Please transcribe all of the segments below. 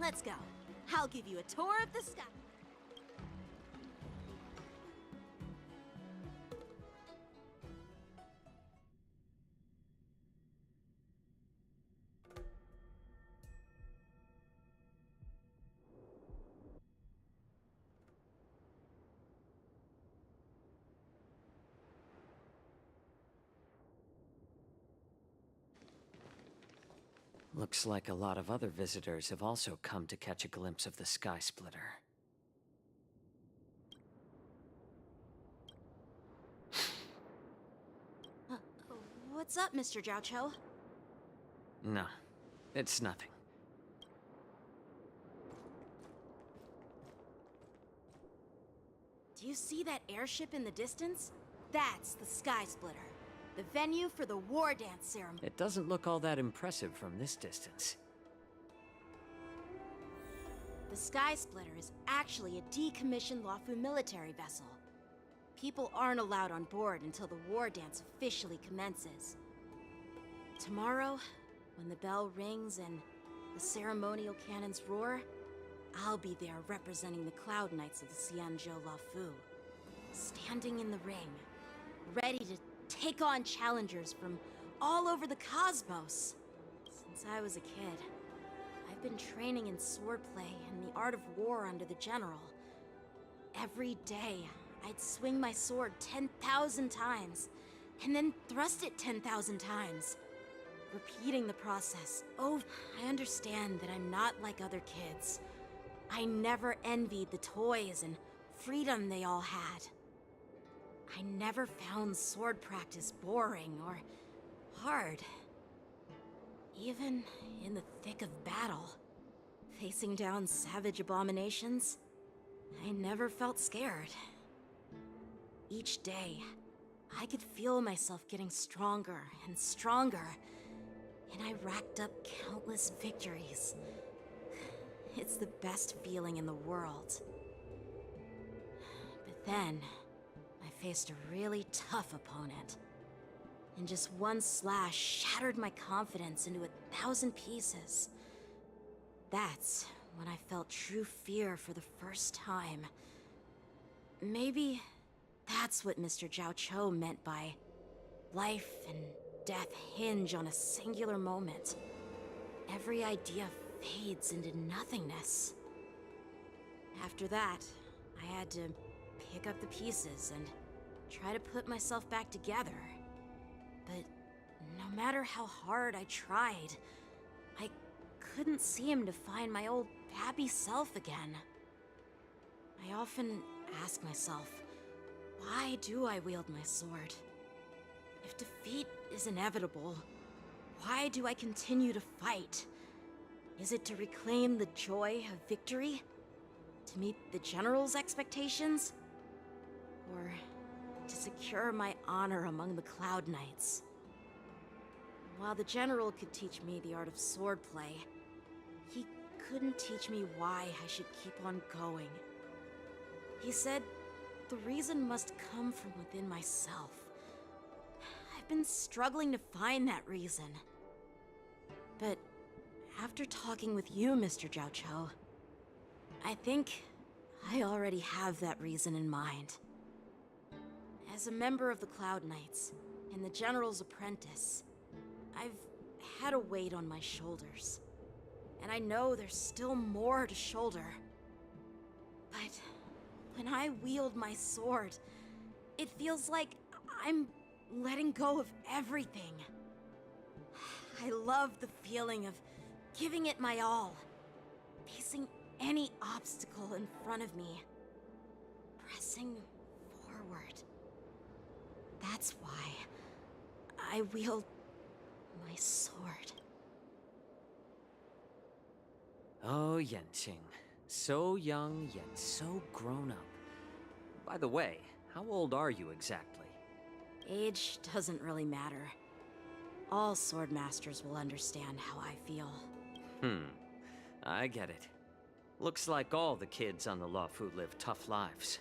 Let's go. I'll give you a tour of the sky. Looks like a lot of other visitors have also come to catch a glimpse of the Sky Splitter. What's up, Mr. Jiaoqiu? No, it's nothing. Do you see that airship in the distance? That's the Sky Splitter, the venue for the war dance ceremony. It doesn't look all that impressive from this distance. The Sky Splitter is actually a decommissioned Luofu military vessel. People aren't allowed on board until the war dance officially commences. Tomorrow, when the bell rings and the ceremonial cannons roar, I'll be there representing the Cloud Knights of the Xianzhou Luofu, standing in the ring, ready to take on challengers from all over the cosmos. Since I was a kid, I've been training in swordplay and the art of war under the general. Every day, I'd swing my sword 10,000 times, and then thrust it 10,000 times. Repeating the process. Oh, I understand that I'm not like other kids. I never envied the toys and freedom they all had. I never found sword practice boring or hard. Even in the thick of battle, facing down savage abominations, I never felt scared. Each day, I could feel myself getting stronger and stronger, and I racked up countless victories. It's the best feeling in the world. But then, I faced a really tough opponent, and just one slash shattered my confidence into 1,000 pieces. That's when I felt true fear for the first time. Maybe that's what Mr. Jiaoqiu meant by life and death hinge on a singular moment. Every idea fades into nothingness. After that, I had to pick up the pieces and try to put myself back together. But no matter how hard I tried, I couldn't seem to find my old happy self again. I often ask myself, why do I wield my sword? If defeat is inevitable, why do I continue to fight? Is it to reclaim the joy of victory? To meet the General's expectations? Or to secure my honor among the Cloud Knights? While the General could teach me the art of swordplay, he couldn't teach me why I should keep on going. He said the reason must come from within myself. I've been struggling to find that reason. But after talking with you, Mr. Jiaoqiu, I think I already have that reason in mind. As a member of the Cloud Knights and the General's apprentice, I've had a weight on my shoulders. And I know there's still more to shoulder. But when I wield my sword, it feels like I'm letting go of everything. I love the feeling of giving it my all, facing any obstacle in front of me, pressing forward. That's why I wield my sword. Oh, Yanqing. So young, yet so grown up. By the way, how old are you exactly? Age doesn't really matter. All sword masters will understand how I feel. I get it. Looks like all the kids on the Luofu live tough lives.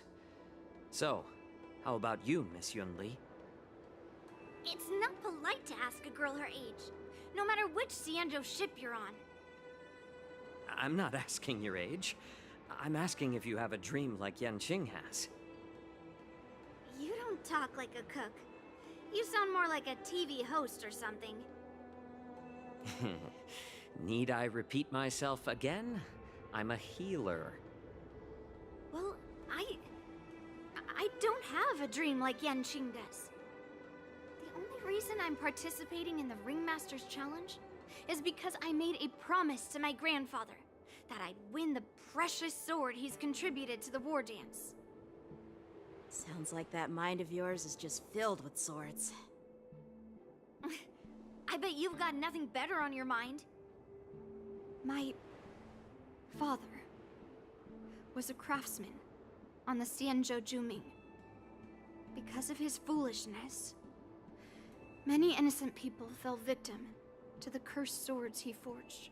So, how about you, Miss Yunli? It's not polite to ask a girl her age, no matter which Xianzhou ship you're on. I'm not asking your age. I'm asking if you have a dream like Yanqing has. You don't talk like a cook. You sound more like a TV host or something. Need I repeat myself again? I'm a healer. Well, I don't have a dream like Yanqing does. The only reason I'm participating in the Ringmaster's Challenge is because I made a promise to my grandfather that I'd win the precious sword he's contributed to the war dance. Sounds like that mind of yours is just filled with swords. I bet you've got nothing better on your mind. My father was a craftsman on the Xianzhou Juming. Because of his foolishness, many innocent people fell victim to the cursed swords he forged.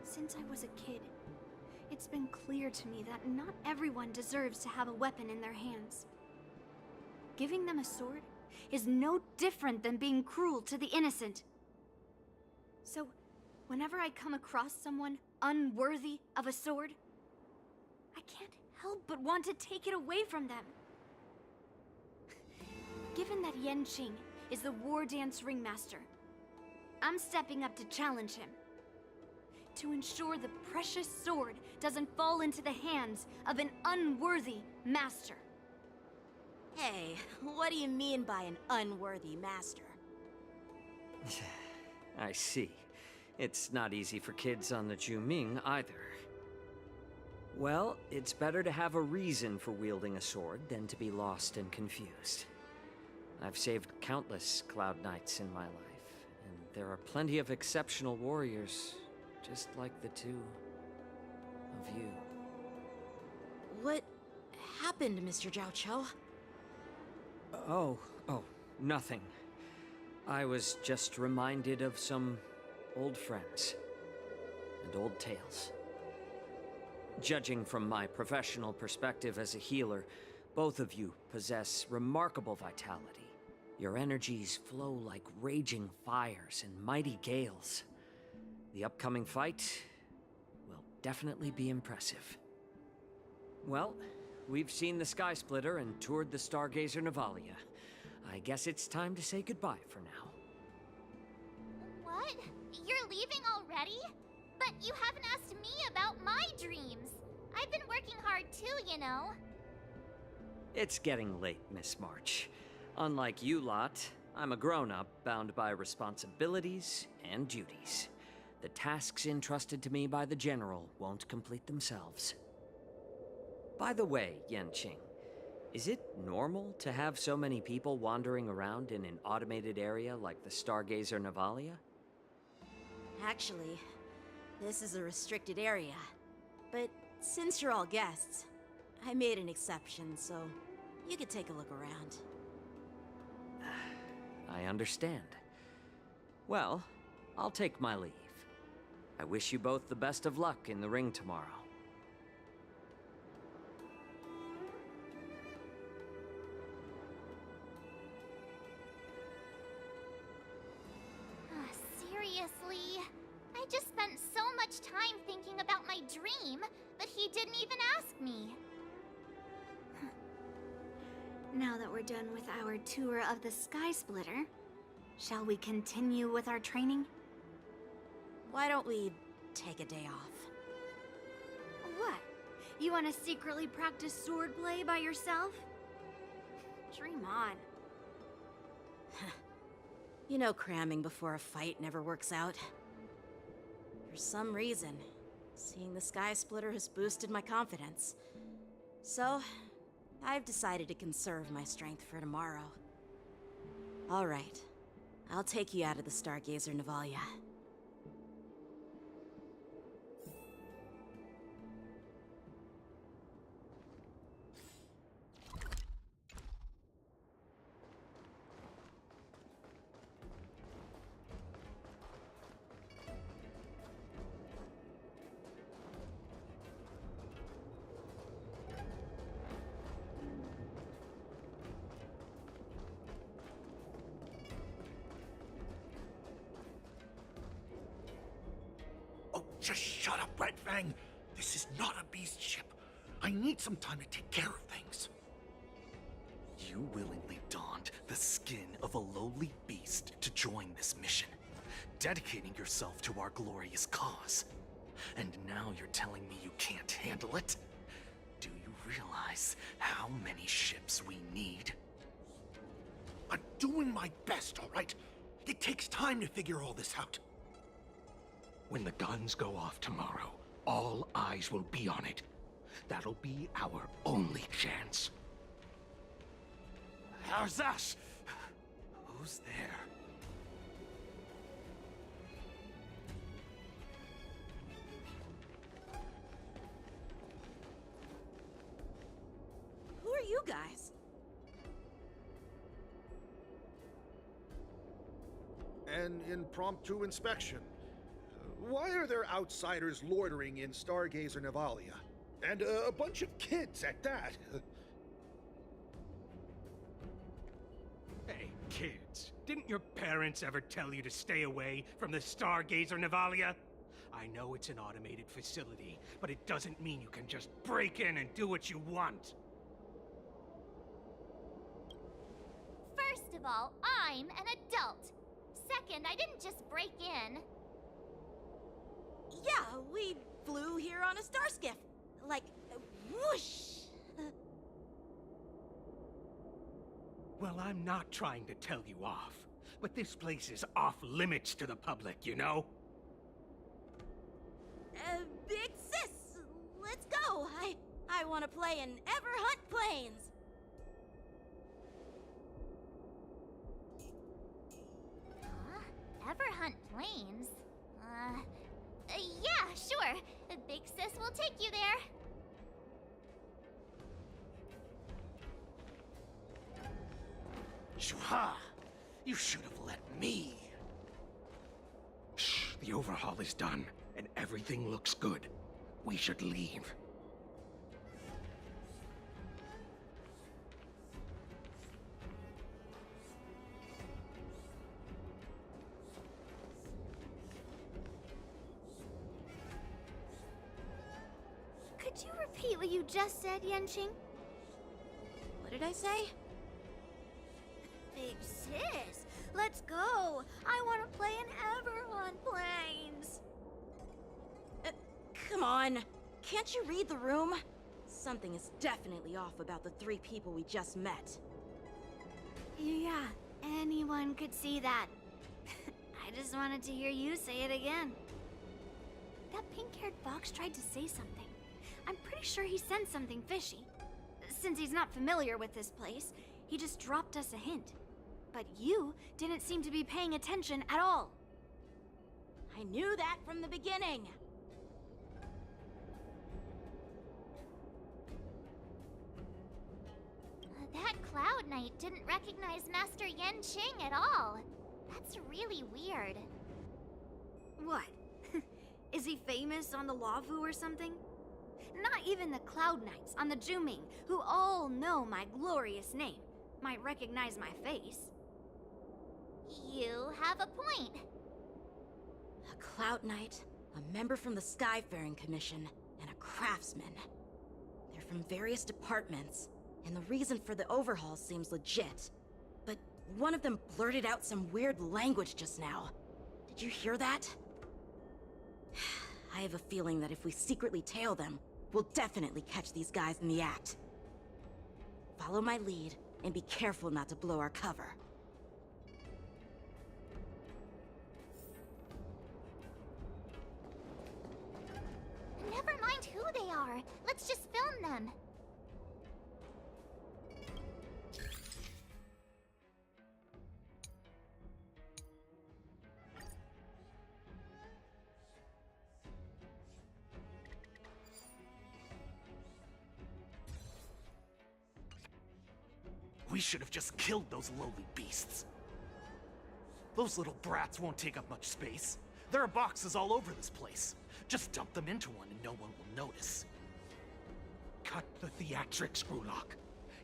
Since I was a kid, it's been clear to me that not everyone deserves to have a weapon in their hands. Giving them a sword is no different than being cruel to the innocent. So, whenever I come across someone unworthy of a sword, I can't help but want to take it away from them. Given that Yanqing is the war dance ringmaster, I'm stepping up to challenge him. To ensure the precious sword doesn't fall into the hands of an unworthy master. Hey, what do you mean by an unworthy master? I see. It's not easy for kids on the Juming either. Well, it's better to have a reason for wielding a sword than to be lost and confused. I've saved countless Cloud Knights in my life, and there are plenty of exceptional warriors, just like the two of you. What happened, Mr. Zhao Cho? Oh, nothing. I was just reminded of some old friends and old tales. Judging from my professional perspective as a healer, both of you possess remarkable vitality. Your energies flow like raging fires and mighty gales. The upcoming fight will definitely be impressive. Well, we've seen the Sky Splitter and toured the Stargazer Navalia. I guess it's time to say goodbye for now. What? You're leaving already? But you haven't asked me about my dreams. I've been working hard too, you know. It's getting late, Miss March. Unlike you lot, I'm a grown-up bound by responsibilities and duties. The tasks entrusted to me by the General won't complete themselves. By the way, Yanqing, is it normal to have so many people wandering around in an automated area like the Stargazer Navalia? Actually, this is a restricted area. But since you're all guests, I made an exception, so you could take a look around. I understand. Well, I'll take my leave. I wish you both the best of luck in the ring tomorrow. Seriously? I just spent so much time thinking about my dream, but he didn't even ask me. Now that we're done with our tour of the Sky Splitter, shall we continue with our training? Why don't we take a day off? What? You want to secretly practice swordplay by yourself? Dream on. You know cramming before a fight never works out. For some reason, seeing the Sky Splitter has boosted my confidence. So, I've decided to conserve my strength for tomorrow. All right, I'll take you out of the Stargazer Navalia. Just shut up, Red Fang. This is not a beast ship. I need some time to take care of things. You willingly donned the skin of a lowly beast to join this mission, dedicating yourself to our glorious cause. And now you're telling me you can't handle it? Do you realize how many ships we need? I'm doing my best, all right? It takes time to figure all this out. When the guns go off tomorrow, all eyes will be on it. That'll be our only chance. How's that? Who's there? Who are you guys? An impromptu inspection. Why are there outsiders loitering in Stargazer Navalia? And a bunch of kids at that. Hey, kids, didn't your parents ever tell you to stay away from the Stargazer Navalia? I know it's an automated facility, but it doesn't mean you can just break in and do what you want. First of all, I'm an adult. Second, I didn't just break in. Yeah, we flew here on a star skiff. Like, whoosh! Well, I'm not trying to tell you off, but this place is off limits to the public, you know? Big sis, let's go. I want to play in Everhunt Plains. Huh? Everhunt Plains? Yeah, sure. The big sis will take you there. Shua! You should have let me. Shh, the overhaul is done, and everything looks good. We should leave. Could you repeat what you just said, Yenching? What did I say? Big sis, let's go. I want to play in Everhunt Plains. Come on. Can't you read the room? Something is definitely off about the 3 people we just met. Yeah, anyone could see that. I just wanted to hear you say it again. That pink-haired fox tried to say something. I'm pretty sure he sensed something fishy. Since he's not familiar with this place, he just dropped us a hint. But you didn't seem to be paying attention at all. I knew that from the beginning. That Cloud Knight didn't recognize Master Yenching at all. That's really weird. What? Is he famous on the Lavu or something? Not even the Cloud Knights on the Juming, who all know my glorious name, might recognize my face. You have a point. A Cloud Knight, a member from the Skyfaring Commission, and a craftsman. They're from various departments, and the reason for the overhaul seems legit. But one of them blurted out some weird language just now. Did you hear that? I have a feeling that if we secretly tail them, we'll definitely catch these guys in the act. Follow my lead, and be careful not to blow our cover. Never mind who they are. Let's just film them. We should have just killed those lowly beasts. Those little brats won't take up much space. There are boxes all over this place. Just dump them into one and no one will notice. Cut the theatrics, Grulock.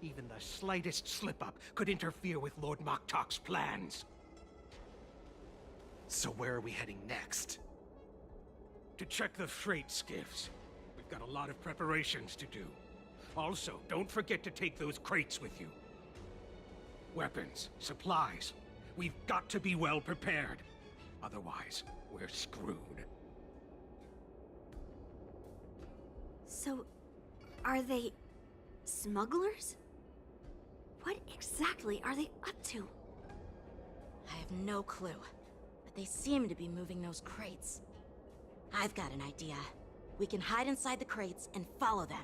Even the slightest slip-up could interfere with Lord Moktok's plans. So where are we heading next? to check the freight skiffs. We've got a lot of preparations to do. Also, don't forget to take those crates with you. Weapons, supplies. We've got to be well prepared. Otherwise, we're screwed. So, are they smugglers? What exactly are they up to? I have no clue, but they seem to be moving those crates. I've got an idea. We can hide inside the crates and follow them.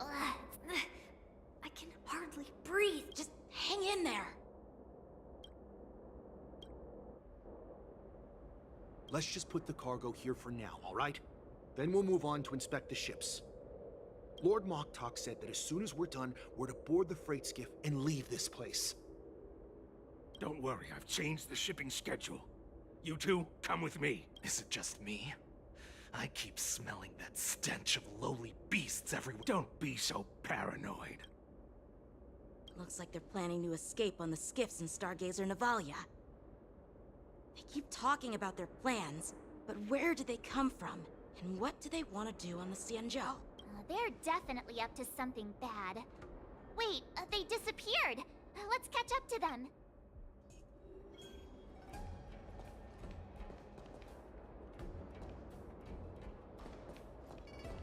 I can hardly breathe. Just hang in there. Let's just put the cargo here for now, all right? Then we'll move on to inspect the ships. Lord Moktok said that as soon as we're done, we're to board the freight skiff and leave this place. Don't worry, I've changed the shipping schedule. You two, come with me. Is it just me? I keep smelling that stench of lowly beasts everywhere. Don't be so paranoid. Looks like they're planning to escape on the skiffs in Stargazer Navalia. They keep talking about their plans, but where do they come from? And what do they want to do on the Xianzhou? They're definitely up to something bad. Wait, they disappeared. Let's catch up to them.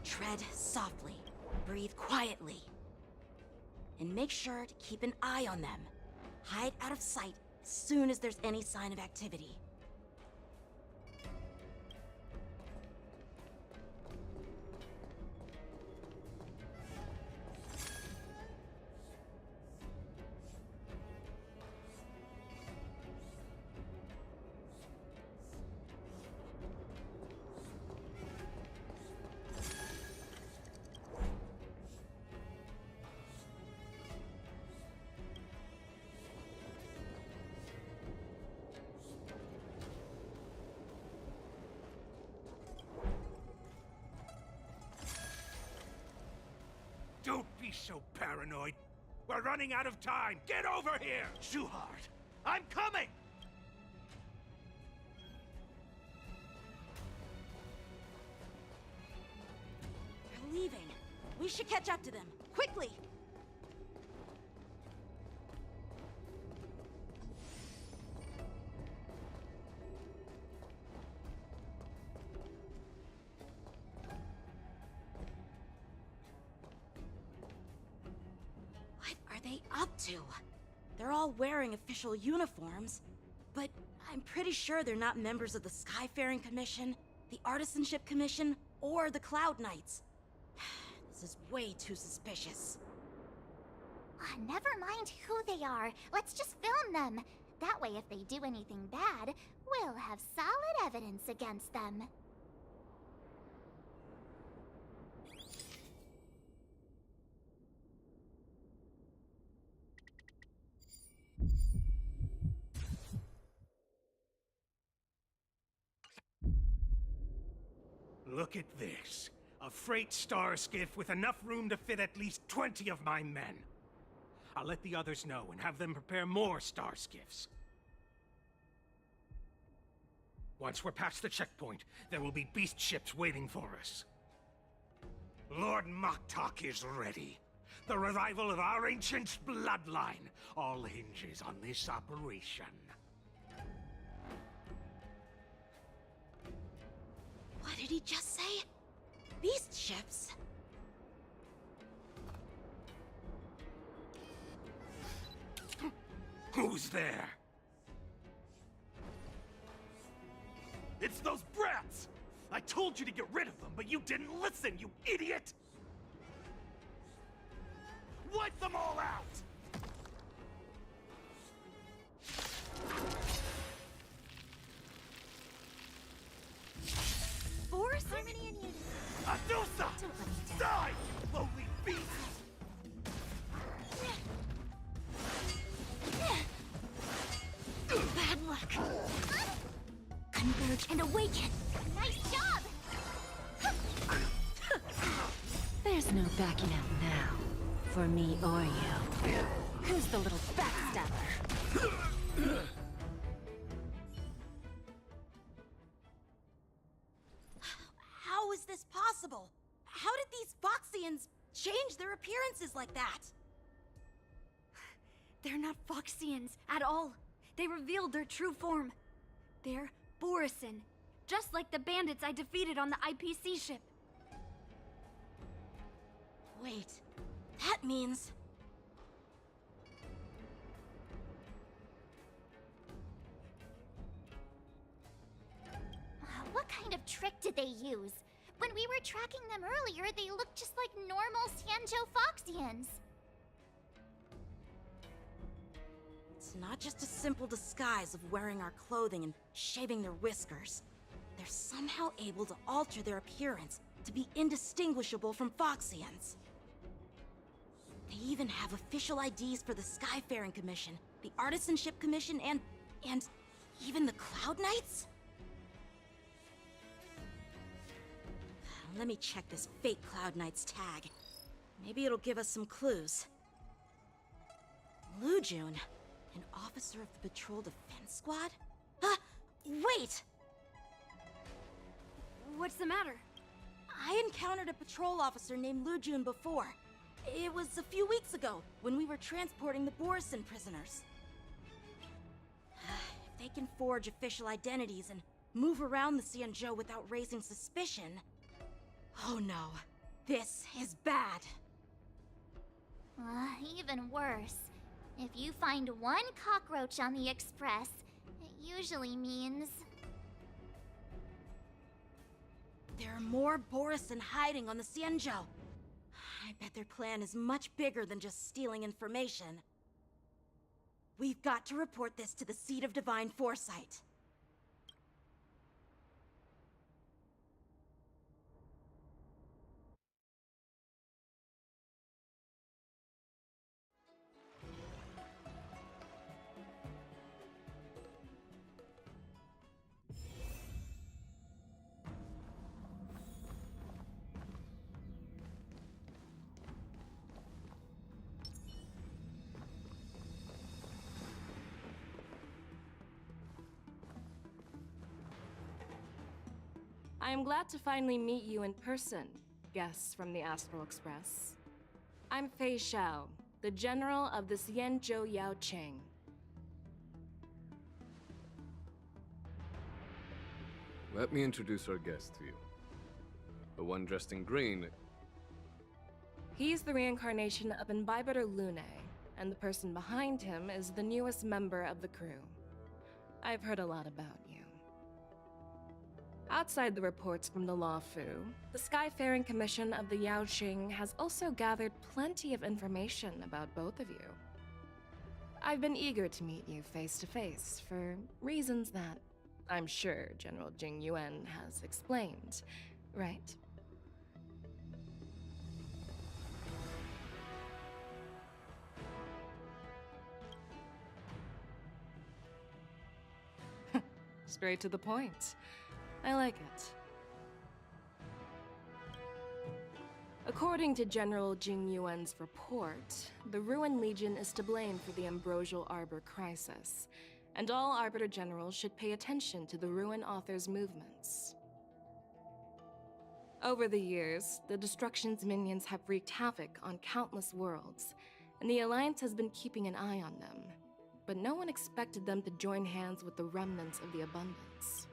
Tread softly, breathe quietly, and make sure to keep an eye on them. Hide out of sight as soon as there's any sign of activity. Don't be so paranoid. We're running out of time. Get over here! Shuhard, I'm coming! They're leaving. We should catch up to them. Quickly! What are they up to? They're all wearing official uniforms, but I'm pretty sure they're not members of the Skyfaring Commission, the Artisanship Commission, or the Cloud Knights. This is way too suspicious. Never mind who they are. Let's just film them. That way, if they do anything bad, we'll have solid evidence against them. Look at this. A freight star skiff with enough room to fit at least 20 of my men. I'll let the others know and have them prepare more star skiffs. Once we're past the checkpoint, there will be beast ships waiting for us. Lord Moktok is ready. The revival of our ancient bloodline all hinges on this operation. What did he just say? Beast ships? Who's there? It's those brats! I told you to get rid of them, but you didn't listen, you idiot! Wipe them all out! Force? Adusa! Die, lowly beast! Bad luck. Converge and awaken. Nice job! There's no backing out now, for me or you. Who's the little backstabber? How is this possible? How did these Foxians change their appearances like that? They're not Foxians at all. They revealed their true form. They're Borisin, just like the bandits I defeated on the IPC ship. Wait, that means... What kind of trick did they use? When we were tracking them earlier, they looked just like normal Xianzhou Foxians. It's not just a simple disguise of wearing our clothing and shaving their whiskers. They're somehow able to alter their appearance to be indistinguishable from Foxians. They even have official IDs for the Skyfaring Commission, the Artisanship Commission, and even the Cloud Knights? Let me check this fake Cloud Knight's tag. Maybe it'll give us some clues. Lujun, an officer of the Patrol Defense Squad? Wait! What's the matter? I encountered a patrol officer named Lujun before. It was a few weeks ago, when we were transporting the Borisin prisoners. If they can forge official identities and move around the Xianzhou without raising suspicion... Oh no, this is bad. Even worse. If you find one cockroach on the Express, it usually means... There are more Borisin hiding on the Xianzhou. I bet their plan is much bigger than just stealing information. We've got to report this to the Seat of Divine Foresight. I am glad to finally meet you in person, guests from the Astral Express. I'm Fei Xiao, the general of the Xianzhou Yao Cheng. Let me introduce our guest to you. The one dressed in green. He's the reincarnation of Imbibitor Lune, and the person behind him is the newest member of the crew. I've heard a lot about you. Outside the reports from the Law Fu, the Skyfaring Commission of the Yaoqing has also gathered plenty of information about both of you. I've been eager to meet you face to face for reasons that I'm sure General Jing Yuan has explained, right? Straight to the point. I like it. According to General Jing Yuan's report, the Ruin Legion is to blame for the Ambrosial Arbor crisis, and all Arbiter Generals should pay attention to the Ruin Author's movements. Over the years, the Destruction's minions have wreaked havoc on countless worlds, and the Alliance has been keeping an eye on them, but no one expected them to join hands with the remnants of the Abundance.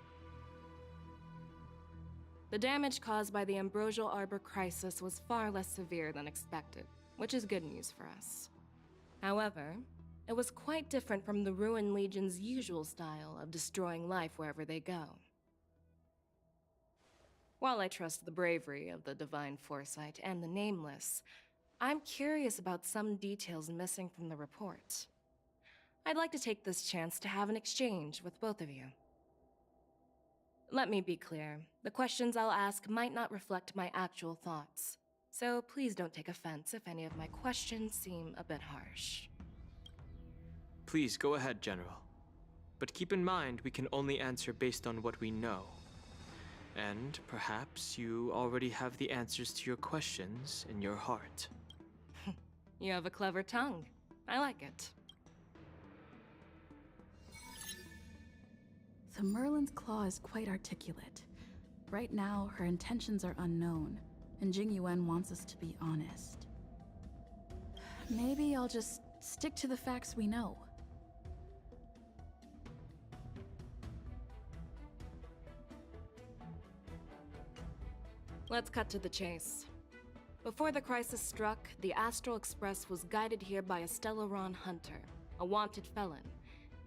The damage caused by the Ambrosial Arbor crisis was far less severe than expected, which is good news for us. However, it was quite different from the Ruin Legion's usual style of destroying life wherever they go. While I trust the bravery of the Divine Foresight and the Nameless, I'm curious about some details missing from the report. I'd like to take this chance to have an exchange with both of you. Let me be clear, the questions I'll ask might not reflect my actual thoughts, so please don't take offense if any of my questions seem a bit harsh. Please go ahead, General. But keep in mind we can only answer based on what we know. And perhaps you already have the answers to your questions in your heart. You have a clever tongue. I like it. The Merlin's claw is quite articulate. Right now, her intentions are unknown, and Jing Yuan wants us to be honest. Maybe I'll just stick to the facts we know. Let's cut to the chase. Before the crisis struck, the Astral Express was guided here by a Stellaron hunter, a wanted felon,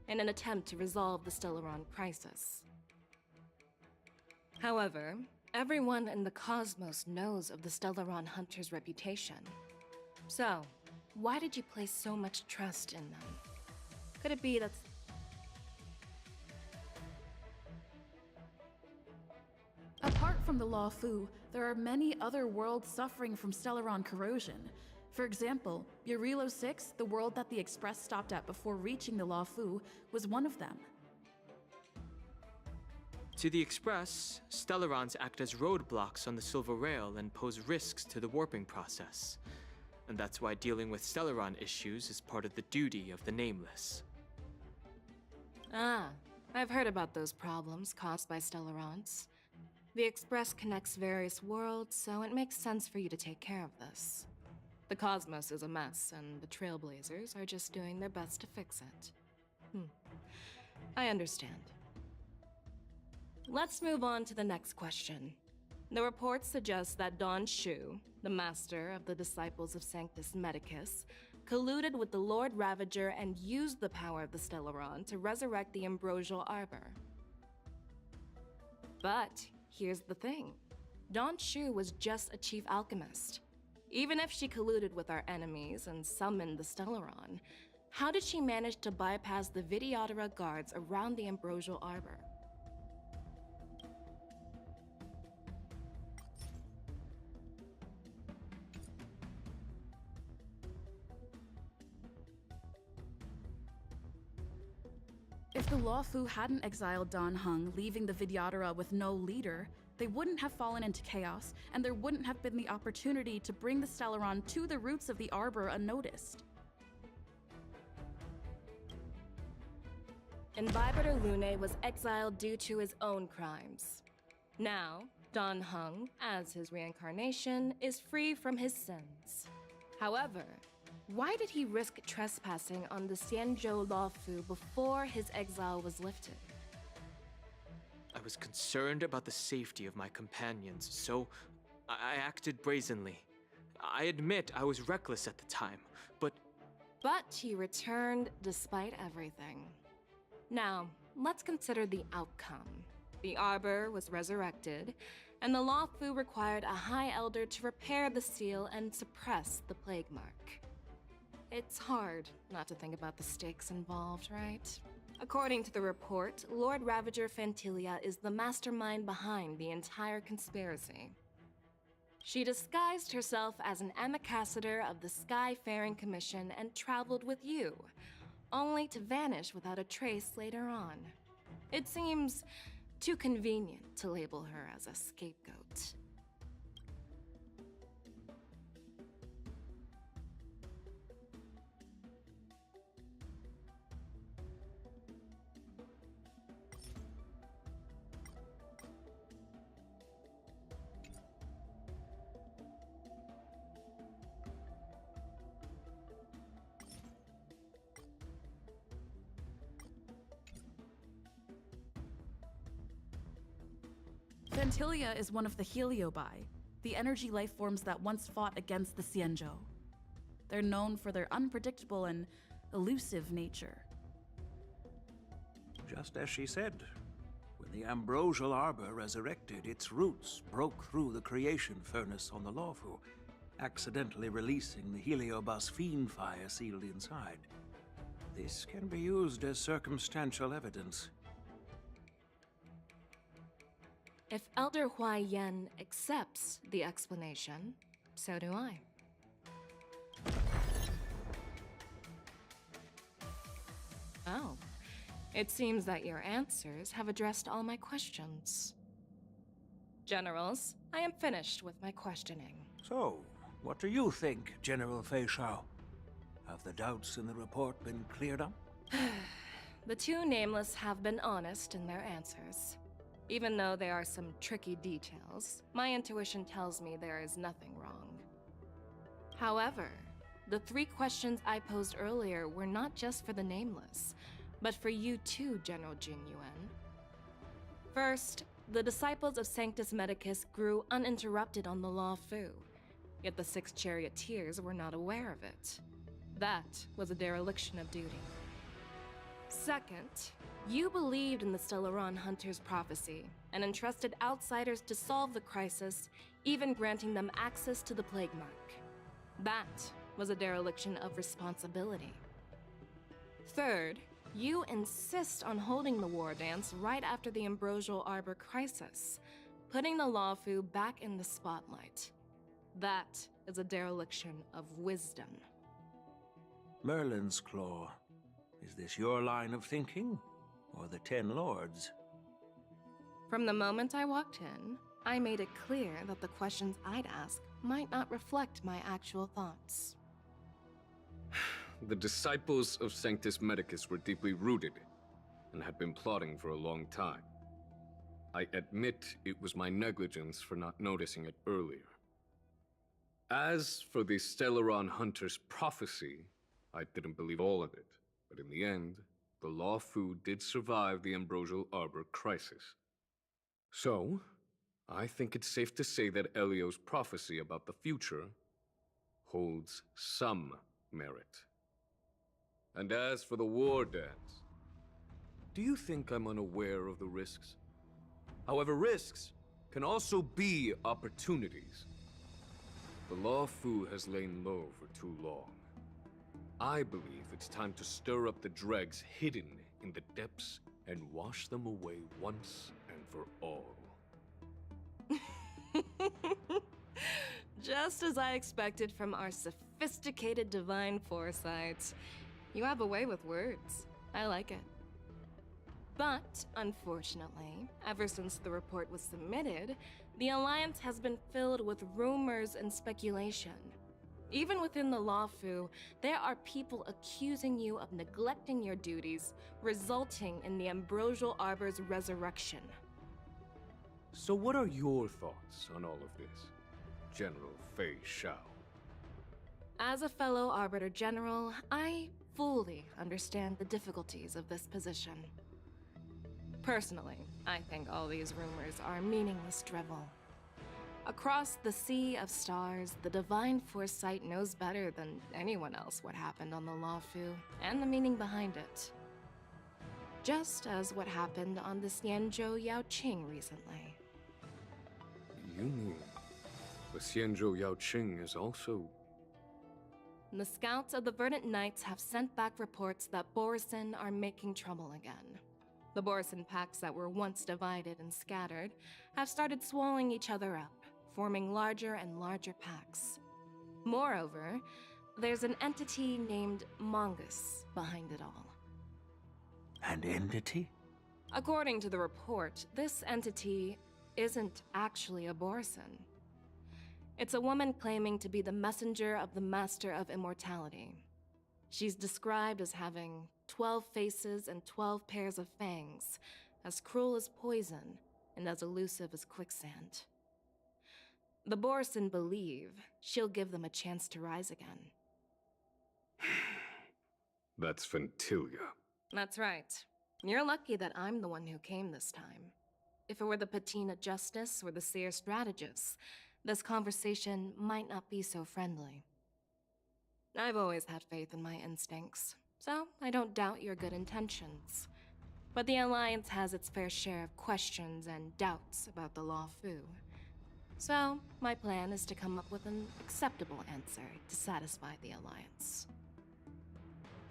in an attempt to resolve the Stellaron crisis. However, everyone in the cosmos knows of the Stellaron hunter's reputation. So, why did you place so much trust in them? Could it be that... Apart from the Law Fu, there are many other worlds suffering from Stellaron corrosion. For example, Eurilo 6, the world that the Express stopped at before reaching the Law Fu, was one of them. To the Express, Stellarons act as roadblocks on the Silver Rail and pose risks to the warping process. And that's why dealing with Stellaron issues is part of the duty of the Nameless. Ah, I've heard about those problems caused by Stellarons. The Express connects various worlds, so it makes sense for you to take care of this. The cosmos is a mess, and the Trailblazers are just doing their best to fix it. I understand. Let's move on to the next question. The reports suggest that Don Shu, the master of the Disciples of Sanctus Medicus, colluded with the Lord Ravager and used the power of the Stellaron to resurrect the Ambrosial Arbor. But here's the thing. Don Shu was just a chief alchemist. Even if she colluded with our enemies and summoned the Stellaron, how did she manage to bypass the Videodora guards around the Ambrosial Arbor? If the Law Fu hadn't exiled Dan Heng, leaving the Vidyadhara with no leader, they wouldn't have fallen into chaos, and there wouldn't have been the opportunity to bring the Stellaron to the roots of the Arbor unnoticed. Imbibitor Lune was exiled due to his own crimes. Now, Dan Heng, as his reincarnation, is free from his sins. However, why did he risk trespassing on the Xianzhou Law Fu before his exile was lifted? I was concerned about the safety of my companions, so I acted brazenly. I admit I was reckless at the time, but... But he returned despite everything. Now, let's consider the outcome. The Arbor was resurrected, and the Law Fu required a High Elder to repair the seal and suppress the Plague Mark. It's hard not to think about the stakes involved, right? According to the report, Lord Ravager Fantilia is the mastermind behind the entire conspiracy. She disguised herself as an ambassador of the Skyfaring Commission and traveled with you, only to vanish without a trace later on. It seems too convenient to label her as a scapegoat. Fantilia is one of the Heliobi, the energy life forms that once fought against the Xianzhou. They're known for their unpredictable and elusive nature. Just as she said, when the Ambrosial Arbor resurrected, its roots broke through the creation furnace on the Law Fu, accidentally releasing the Heliobus fiend fire sealed inside. This can be used as circumstantial evidence. If Elder Huai Yen accepts the explanation, so do I. Oh, it seems that your answers have addressed all my questions. Generals, I am finished with my questioning. So, what do you think, General Fei Shao? Have the doubts in the report been cleared up? The two Nameless have been honest in their answers. Even though there are some tricky details, my intuition tells me there is nothing wrong. However, the 3 questions I posed earlier were not just for the Nameless, but for you too, General Jing Yuan. First, the disciples of Sanctus Medicus grew uninterrupted on the Law Fu, yet the 6 charioteers were not aware of it. That was a dereliction of duty. Second, you believed in the Stellaron Hunter's prophecy and entrusted outsiders to solve the crisis, even granting them access to the Plague Mark. That was a dereliction of responsibility. Third, you insist on holding the war dance right after the Ambrosial Arbor crisis, putting the Lawfu back in the spotlight. That is a dereliction of wisdom. Merlin's Claw. Is this your line of thinking, or the 10 Lords? From the moment I walked in, I made it clear that the questions I'd ask might not reflect my actual thoughts. The disciples of Sanctus Medicus were deeply rooted and had been plotting for a long time. I admit it was my negligence for not noticing it earlier. As for the Stellaron Hunter's prophecy, I didn't believe all of it, but in the end, the Law Fu did survive the Ambrosial Arbor crisis. So, I think it's safe to say that Elio's prophecy about the future holds some merit. And as for the war dance, do you think I'm unaware of the risks? However, risks can also be opportunities. The Law Fu has lain low for too long. I believe it's time to stir up the dregs hidden in the depths and wash them away once and for all. Just as I expected from our sophisticated divine foresight. You have a way with words. I like it. But, unfortunately, ever since the report was submitted, the Alliance has been filled with rumors and speculation. Even within the Lawfu, there are people accusing you of neglecting your duties, resulting in the Ambrosial Arbor's resurrection. So what are your thoughts on all of this, General Fei Shao? As a fellow Arbiter General, I fully understand the difficulties of this position. Personally, I think all these rumors are meaningless drivel. Across the sea of stars, the Divine Foresight knows better than anyone else what happened on the Lawfu and the meaning behind it. Just as what happened on the Xianzhou Yaoqing recently. You mean the Xianzhou Yaoqing is also... The scouts of the Verdant Knights have sent back reports that Borisin are making trouble again. The Borisin packs that were once divided and scattered have started swallowing each other up, forming larger and larger packs. Moreover, there's an entity named Mongus behind it all. An entity? According to the report, this entity isn't actually a Borisin. It's a woman claiming to be the messenger of the Master of Immortality. She's described as having 12 faces and 12 pairs of fangs, as cruel as poison and as elusive as quicksand. The Borisin believe she'll give them a chance to rise again. That's Ventilia. That's right. You're lucky that I'm the one who came this time. If it were the Patina Justice or the Seer Strategist, this conversation might not be so friendly. I've always had faith in my instincts, so I don't doubt your good intentions. But the Alliance has its fair share of questions and doubts about the Lawfu. So, my plan is to come up with an acceptable answer to satisfy the Alliance.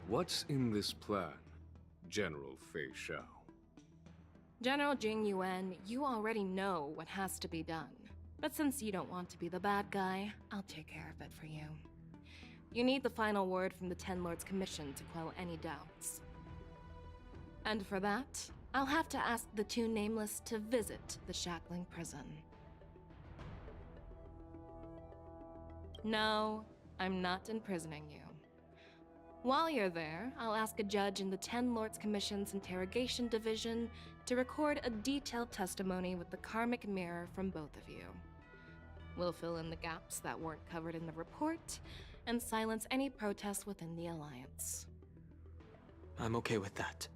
What's in this plan, General Fei Shao? General Jing Yuan, you already know what has to be done. But since you don't want to be the bad guy, I'll take care of it for you. You need the final word from the Ten Lords Commission to quell any doubts. And for that, I'll have to ask the two Nameless to visit the Shackling Prison. No, I'm not imprisoning you. While you're there, I'll ask a judge in the 10 Lords Commission's Interrogation Division to record a detailed testimony with the karmic mirror from both of you. We'll fill in the gaps that weren't covered in the report, and silence any protests within the Alliance. I'm okay with that.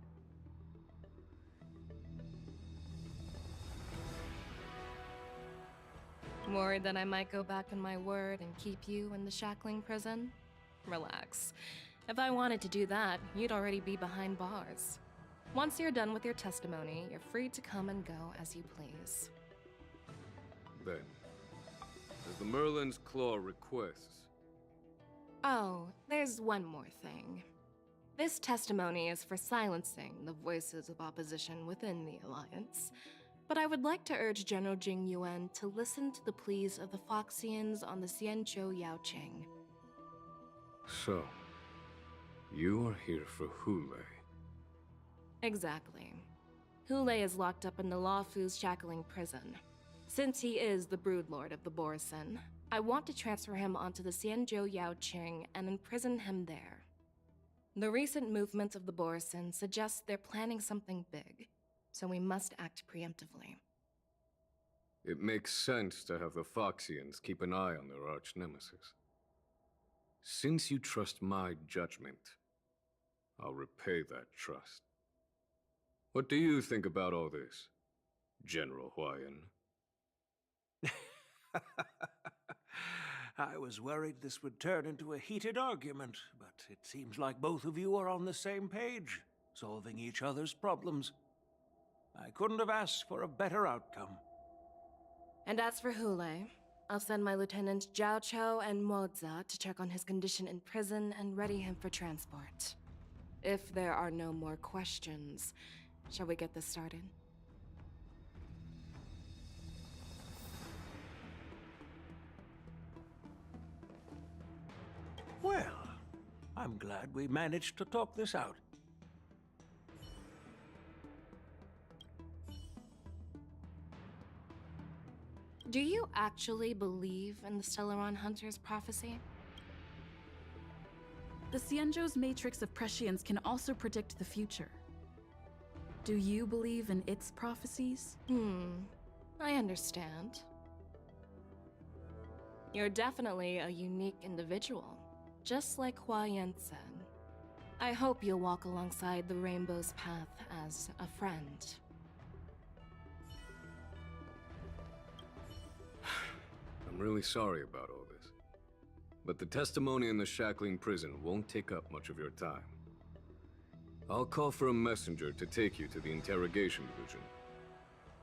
Worried that I might go back on my word and keep you in the shackling prison? Relax. If I wanted to do that, you'd already be behind bars. Once you're done with your testimony, you're free to come and go as you please. Then, as the Merlin's Claw requests... Oh, there's one more thing. This testimony is for silencing the voices of opposition within the Alliance, but I would like to urge General Jing Yuan to listen to the pleas of the Foxians on the Xianzhou Yaoqing. So, you are here for Hule. Exactly. Hule is locked up in the Luofu's shackling prison. Since he is the broodlord of the Borsen, I want to transfer him onto the Xianzhou Yaoqing and imprison him there. The recent movements of the Borsen suggest they're planning something big, so we must act preemptively. It makes sense to have the Foxians keep an eye on their arch-nemesis. Since you trust my judgment, I'll repay that trust. What do you think about all this, General Huayan? I was worried this would turn into a heated argument, but it seems like both of you are on the same page, solving each other's problems. I couldn't have asked for a better outcome. And as for Hule, I'll send my lieutenants Zhao Chou and Moza to check on his condition in prison and ready him for transport. If there are no more questions, shall we get this started? Well, I'm glad we managed to talk this out. Do you actually believe in the Stellaron Hunter's prophecy? The Xianzhou's matrix of prescience can also predict the future. Do you believe in its prophecies? I understand. You're definitely a unique individual, just like Huayan said. I hope you'll walk alongside the Rainbow's path as a friend. I'm really sorry about all this. But the testimony in the shackling prison won't take up much of your time. I'll call for a messenger to take you to the interrogation division.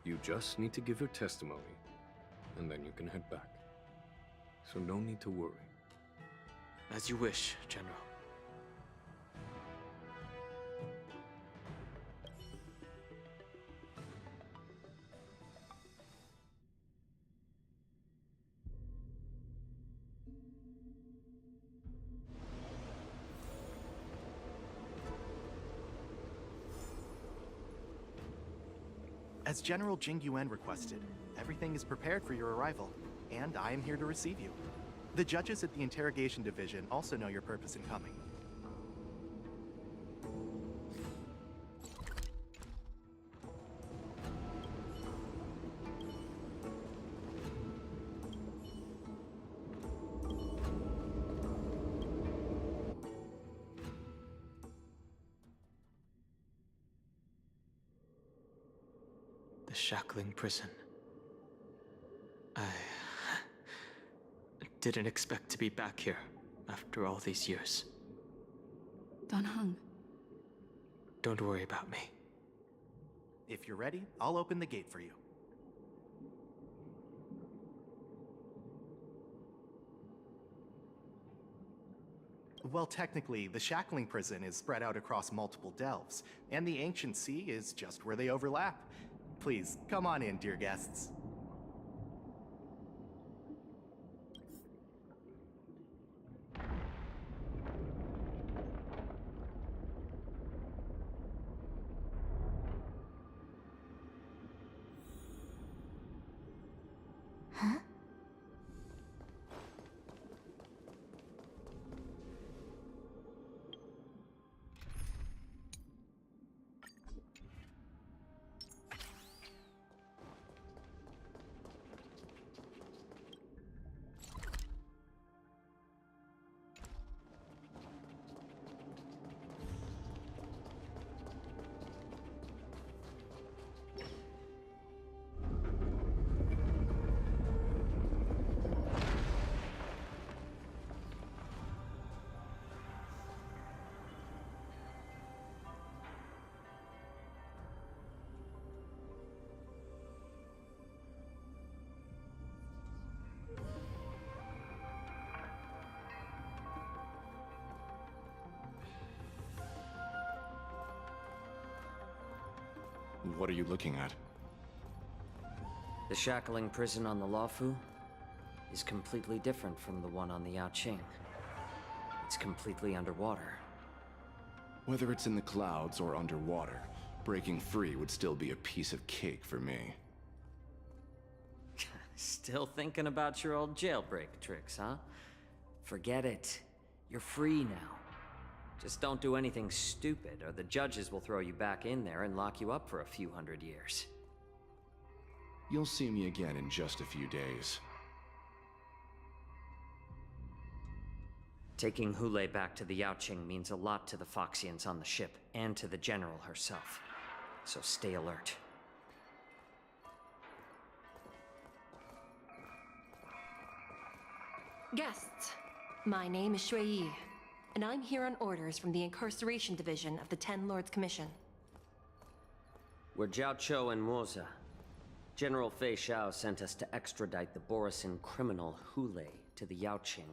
You just need to give your testimony, and then you can head back. So no need to worry. As you wish, General. As General Jing Yuan requested, everything is prepared for your arrival, and I am here to receive you. The judges at the Interrogation Division also know your purpose in coming. The shackling prison. I didn't expect to be back here after all these years. Dan Heng. Don't worry about me. If you're ready, I'll open the gate for you. Well, technically, the shackling prison is spread out across multiple delves, and the ancient sea is just where they overlap. Please, come on in, dear guests. Huh? What are you looking at? The shackling prison on the Luofu is completely different from the one on the Yaoqing. It's completely underwater. Whether it's in the clouds or underwater, breaking free would still be a piece of cake for me. Still thinking about your old jailbreak tricks, huh? Forget it. You're free now. Just don't do anything stupid, or the judges will throw you back in there and lock you up for a few hundred years. You'll see me again in just a few days. Taking Hule back to the Yaoqing means a lot to the Foxians on the ship, and to the General herself. So stay alert. Guests, my name is Shui Yi, and I'm here on orders from the Incarceration Division of the Ten Lords Commission. We're Jiao Chou and Moza. General Fei Xiao sent us to extradite the Borisin criminal Hule to the Yaoqing.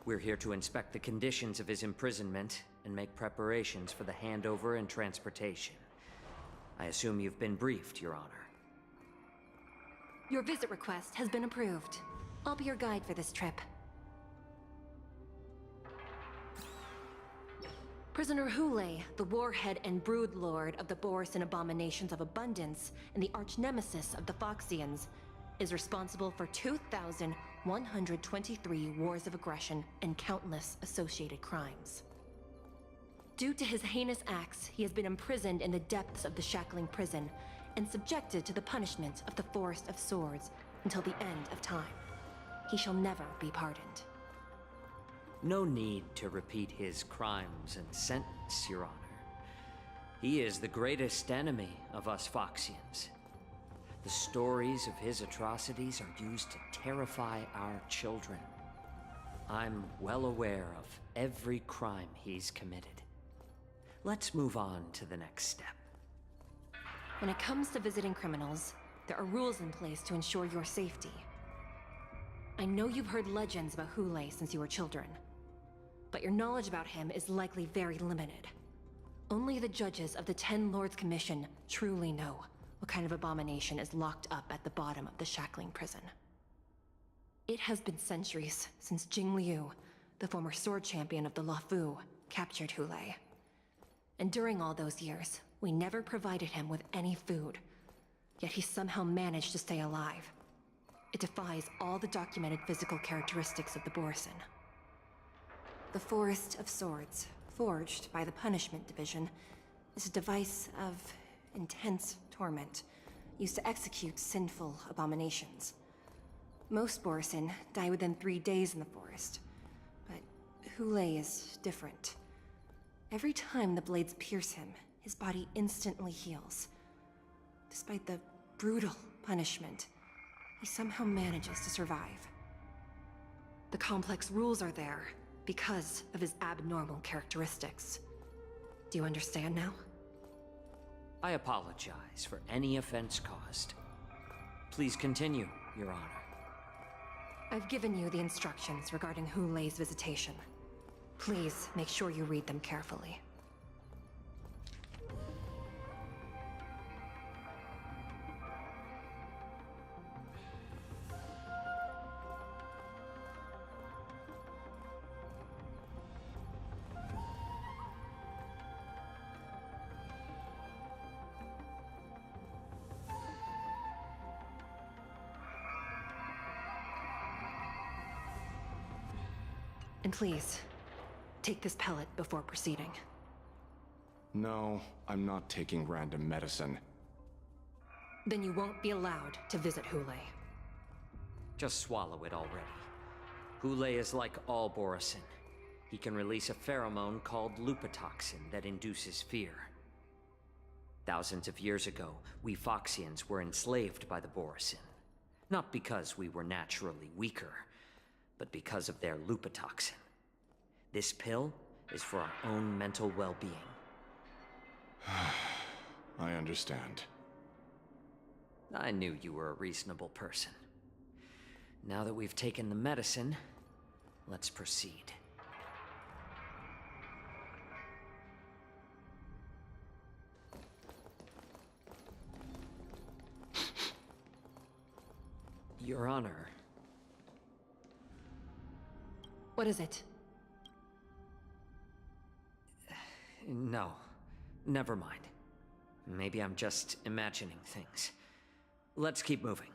We're here to inspect the conditions of his imprisonment and make preparations for the handover and transportation. I assume you've been briefed, Your Honor. Your visit request has been approved. I'll be your guide for this trip. Prisoner Hule, the warhead and brood lord of the Borisin abominations of abundance and the arch-nemesis of the Foxians, is responsible for 2,123 wars of aggression and countless associated crimes. Due to his heinous acts, he has been imprisoned in the depths of the shackling prison and subjected to the punishment of the Forest of Swords until the end of time. He shall never be pardoned. No need to repeat his crimes and sentence, Your Honor. He is the greatest enemy of us Foxians. The stories of his atrocities are used to terrify our children. I'm well aware of every crime he's committed. Let's move on to the next step. When it comes to visiting criminals, there are rules in place to ensure your safety. I know you've heard legends about Hule since you were children, but your knowledge about him is likely very limited. Only the judges of the Ten Lords Commission truly know what kind of abomination is locked up at the bottom of the shackling prison. It has been centuries since Jing Liu, the former sword champion of the Luofu, captured Hule. And during all those years, we never provided him with any food. Yet he somehow managed to stay alive. It defies all the documented physical characteristics of the Borisin. The Forest of Swords, forged by the Punishment Division, is a device of intense torment, used to execute sinful abominations. Most Borisin die within 3 days in the forest, but Hule is different. Every time the blades pierce him, his body instantly heals. Despite the brutal punishment, he somehow manages to survive. The complex rules are there because of his abnormal characteristics. Do you understand now? I apologize for any offense caused. Please continue, Your Honor. I've given you the instructions regarding Hule's visitation. Please make sure you read them carefully. And please, take this pellet before proceeding. No, I'm not taking random medicine. Then you won't be allowed to visit Hule. Just swallow it already. Hule is like all Borisin. He can release a pheromone called lupatoxin that induces fear. Thousands of years ago, we Foxians were enslaved by the Borisin. Not because we were naturally weaker, but because of their lupatoxin. This pill is for our own mental well-being. I understand. I knew you were a reasonable person. Now that we've taken the medicine, let's proceed. Your Honor. What is it? No, never mind. Maybe I'm just imagining things. Let's keep moving.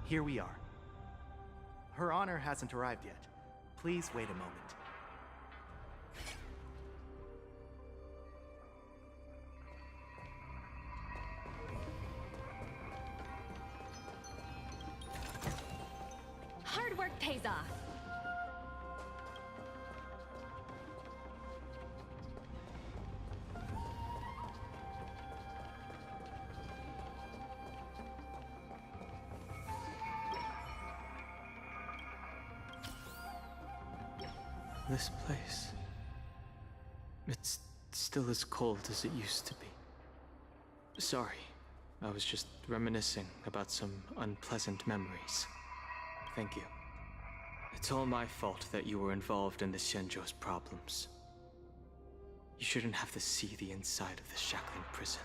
Here we are. Her Honor hasn't arrived yet. Please wait a moment. Hard work pays off. This place. It's still as cold as it used to be. Sorry, I was just reminiscing about some unpleasant memories. Thank you. It's all my fault that you were involved in the Xianzhou's problems. You shouldn't have to see the inside of the shackling prison.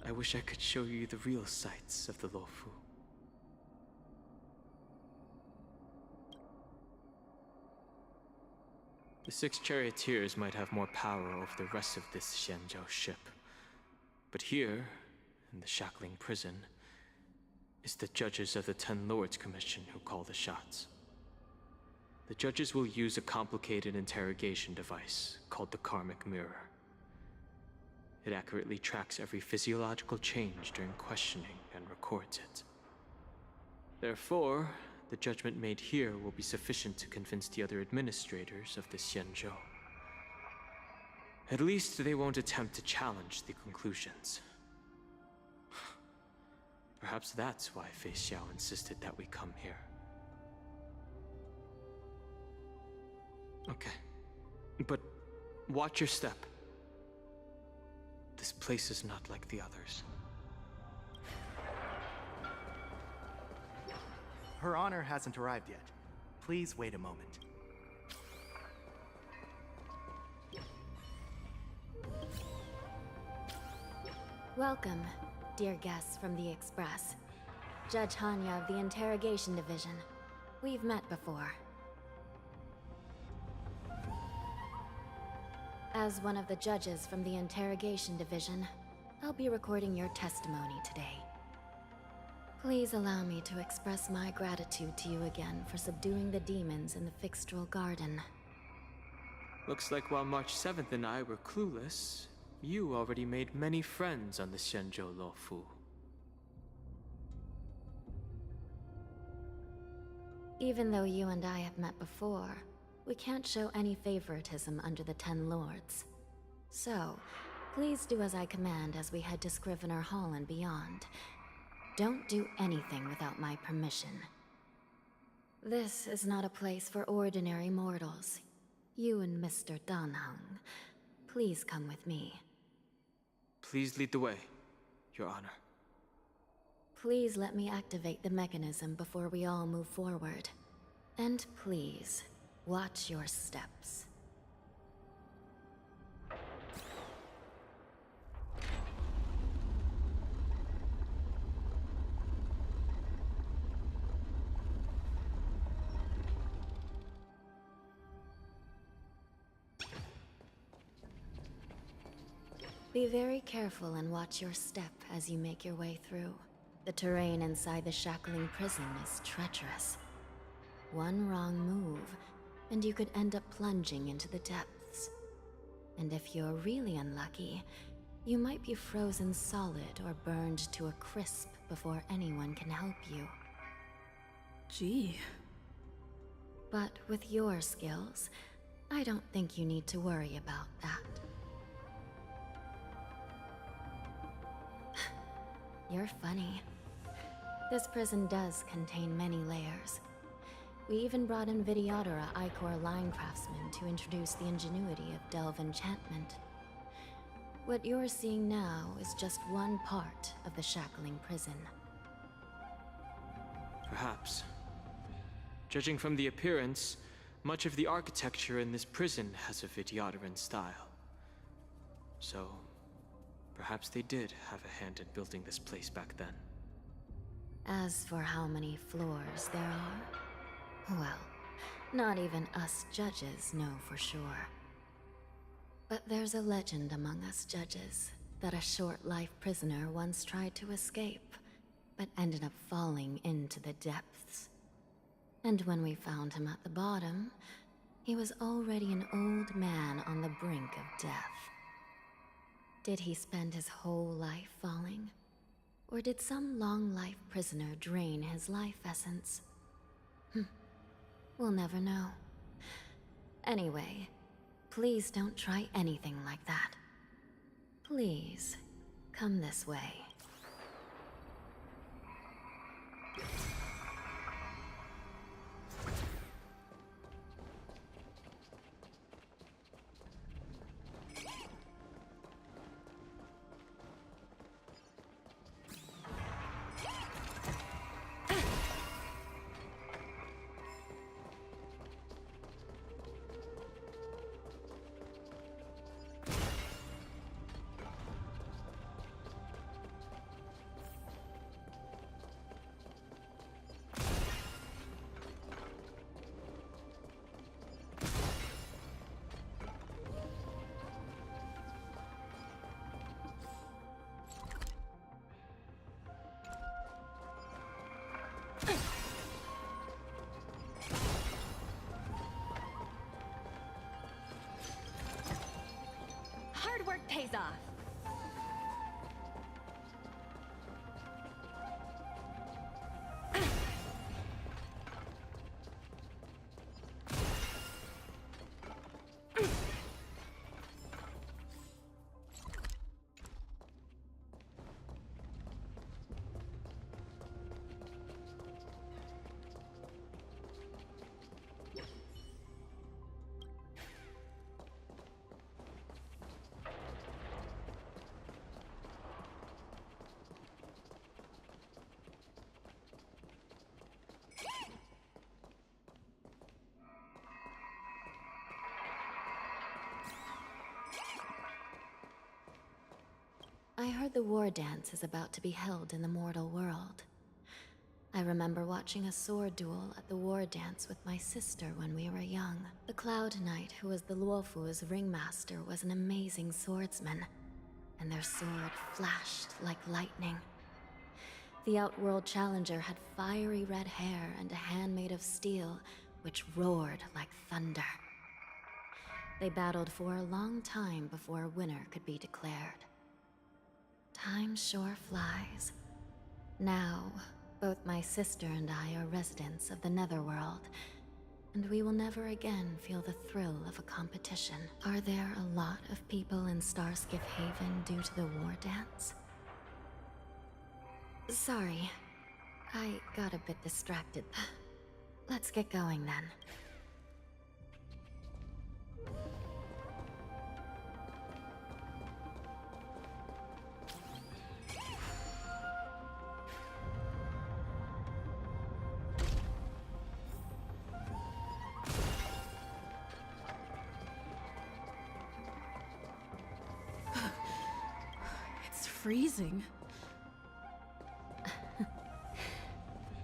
I wish I could show you the real sights of the Luofu. The 6 charioteers might have more power over the rest of this Xianzhou ship. But here, in the shackling prison, is the judges of the 10 Lords Commission who call the shots. The judges will use a complicated interrogation device called the Karmic Mirror. It accurately tracks every physiological change during questioning and records it. Therefore, the judgment made here will be sufficient to convince the other administrators of the Xianzhou. At least they won't attempt to challenge the conclusions. Perhaps that's why Fei Xiao insisted that we come here. Okay. But watch your step. This place is not like the others. Her Honor hasn't arrived yet. Please wait a moment. Welcome, dear guests from the Express. Judge Hanya of the Interrogation Division. We've met before. As one of the judges from the Interrogation Division, I'll be recording your testimony today. Please allow me to express my gratitude to you again for subduing the demons in the Fixtral Garden. Looks like while March 7th and I were clueless, you already made many friends on the Xianzhou Luofu. Even though you and I have met before, we can't show any favoritism under the 10 Lords. So, please do as I command as we head to Scrivener Hall and beyond. Don't do anything without my permission. This is not a place for ordinary mortals. You and Mr. Danheng, please come with me. Please lead the way, Your Honor. Please let me activate the mechanism before we all move forward. And please, watch your steps. Be very careful and watch your step as you make your way through. The terrain inside the shackling prison is treacherous. One wrong move, and you could end up plunging into the depths. And if you're really unlucky, you might be frozen solid or burned to a crisp before anyone can help you. Gee. But with your skills, I don't think you need to worry about that. You're funny. This prison does contain many layers. We even brought in Videodora Icor line craftsmen to introduce the ingenuity of Delve enchantment. What you're seeing now is just one part of the shackling prison. Perhaps. Judging from the appearance, much of the architecture in this prison has a Vidyaran style. So, perhaps they did have a hand in building this place back then. As for how many floors there are, well, not even us judges know for sure. But there's a legend among us judges that a short-life prisoner once tried to escape, but ended up falling into the depths. And when we found him at the bottom, he was already an old man on the brink of death. Did he spend his whole life falling? Or did some long-life prisoner drain his life essence? We'll never know. Anyway, please don't try anything like that. Please, come this way. Hard work pays off. I heard the war dance is about to be held in the mortal world. I remember watching a sword duel at the war dance with my sister when we were young. The Cloud Knight, who was the Luofu's ringmaster, was an amazing swordsman, and their sword flashed like lightning. The Outworld Challenger had fiery red hair and a hand made of steel, which roared like thunder. They battled for a long time before a winner could be declared. Time sure flies. Now, both my sister and I are residents of the Netherworld, and we will never again feel the thrill of a competition. Are there a lot of people in Starskiff Haven due to the war dance? Sorry, I got a bit distracted. Let's get going then. Freezing.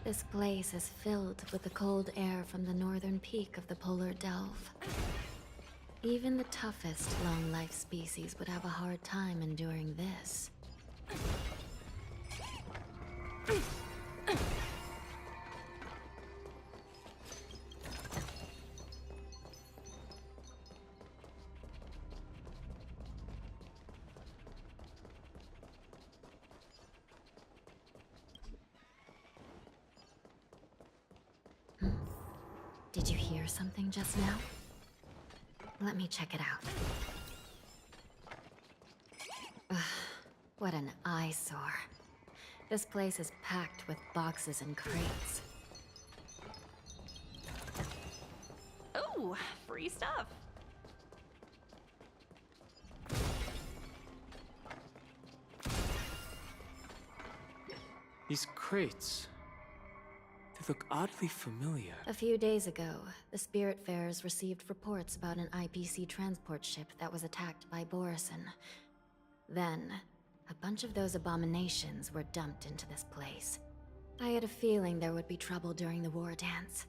This place is filled with the cold air from the northern peak of the polar delve. Even the toughest long-life species would have a hard time enduring this. Did you hear something just now? Let me check it out. Ugh, what an eyesore. This place is packed with boxes and crates. Ooh, free stuff. These crates, look oddly familiar. A few days ago, the Spiritfarers received reports about an IPC transport ship that was attacked by Borison. Then, a bunch of those abominations were dumped into this place. I had a feeling there would be trouble during the war dance.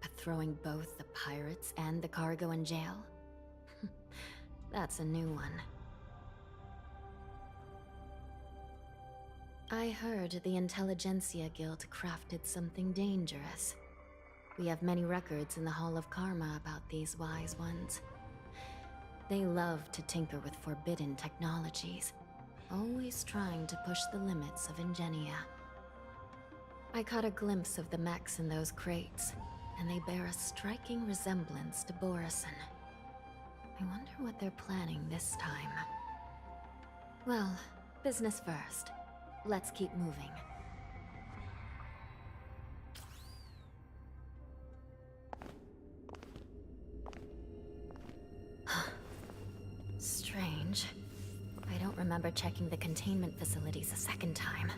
But throwing both the pirates and the cargo in jail? That's a new one. I heard the Intelligentsia Guild crafted something dangerous. We have many records in the Hall of Karma about these wise ones. They love to tinker with forbidden technologies, always trying to push the limits of Ingenia. I caught a glimpse of the mechs in those crates, and they bear a striking resemblance to Borison. I wonder what they're planning this time. Well, business first. Let's keep moving. Strange. I don't remember checking the containment facilities a second time.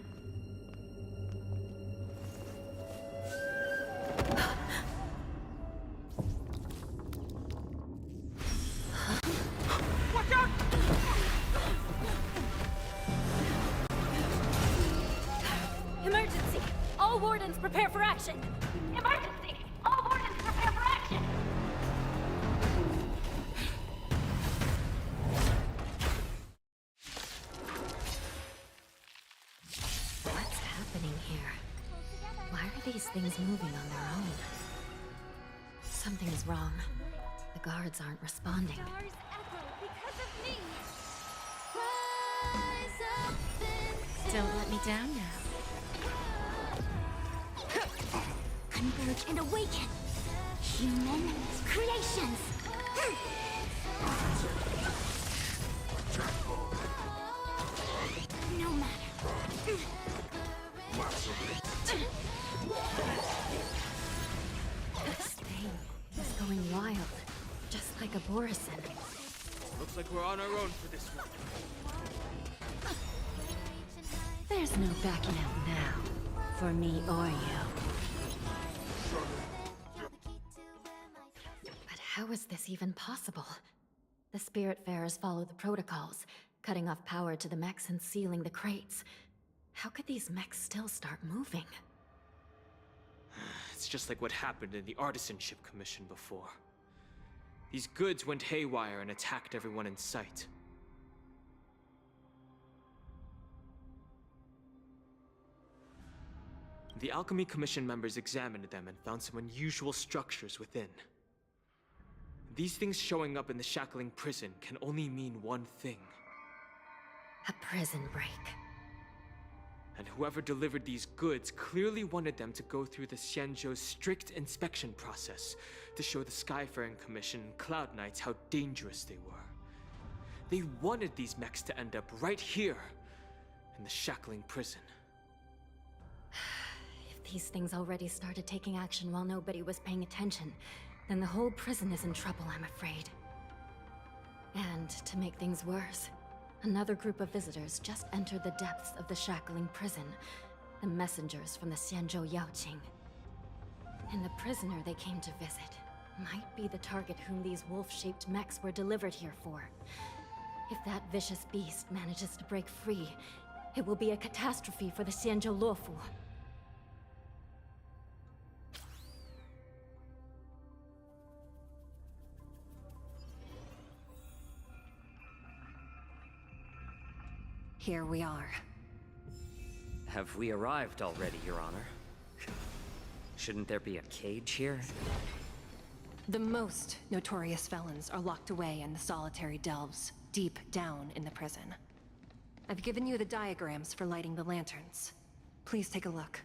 Watch out! Emergency! All wardens prepare for action! Emergency! All wardens prepare for action! What's happening here? Why are these things moving on their own? Something is wrong. The guards aren't responding. Don't let me down now. Converge and awaken! Human creations! No matter. This thing is going wild, just like a Borison. Looks like we're on our own for this one. There's no backing out now, for me or you. But how is this even possible? The Spiritfarers follow the protocols, cutting off power to the mechs and sealing the crates. How could these mechs still start moving? It's just like what happened in the Artisanship Commission before. These goods went haywire and attacked everyone in sight. The Alchemy Commission members examined them and found some unusual structures within. These things showing up in the shackling prison can only mean one thing. A prison break. And whoever delivered these goods clearly wanted them to go through the Xianzhou's strict inspection process to show the Skyfaring Commission and Cloud Knights how dangerous they were. They wanted these mechs to end up right here, in the shackling prison. If these things already started taking action while nobody was paying attention, then the whole prison is in trouble, I'm afraid. And to make things worse, another group of visitors just entered the depths of the shackling prison, the messengers from the Xianzhou Yaoqing. And the prisoner they came to visit might be the target whom these wolf-shaped mechs were delivered here for. If that vicious beast manages to break free, it will be a catastrophe for the Xianzhou Luofu. Here we are. Have we arrived already, Your Honor? Shouldn't there be a cage here? The most notorious felons are locked away in the solitary delves, deep down in the prison. I've given you the diagrams for lighting the lanterns. Please take a look.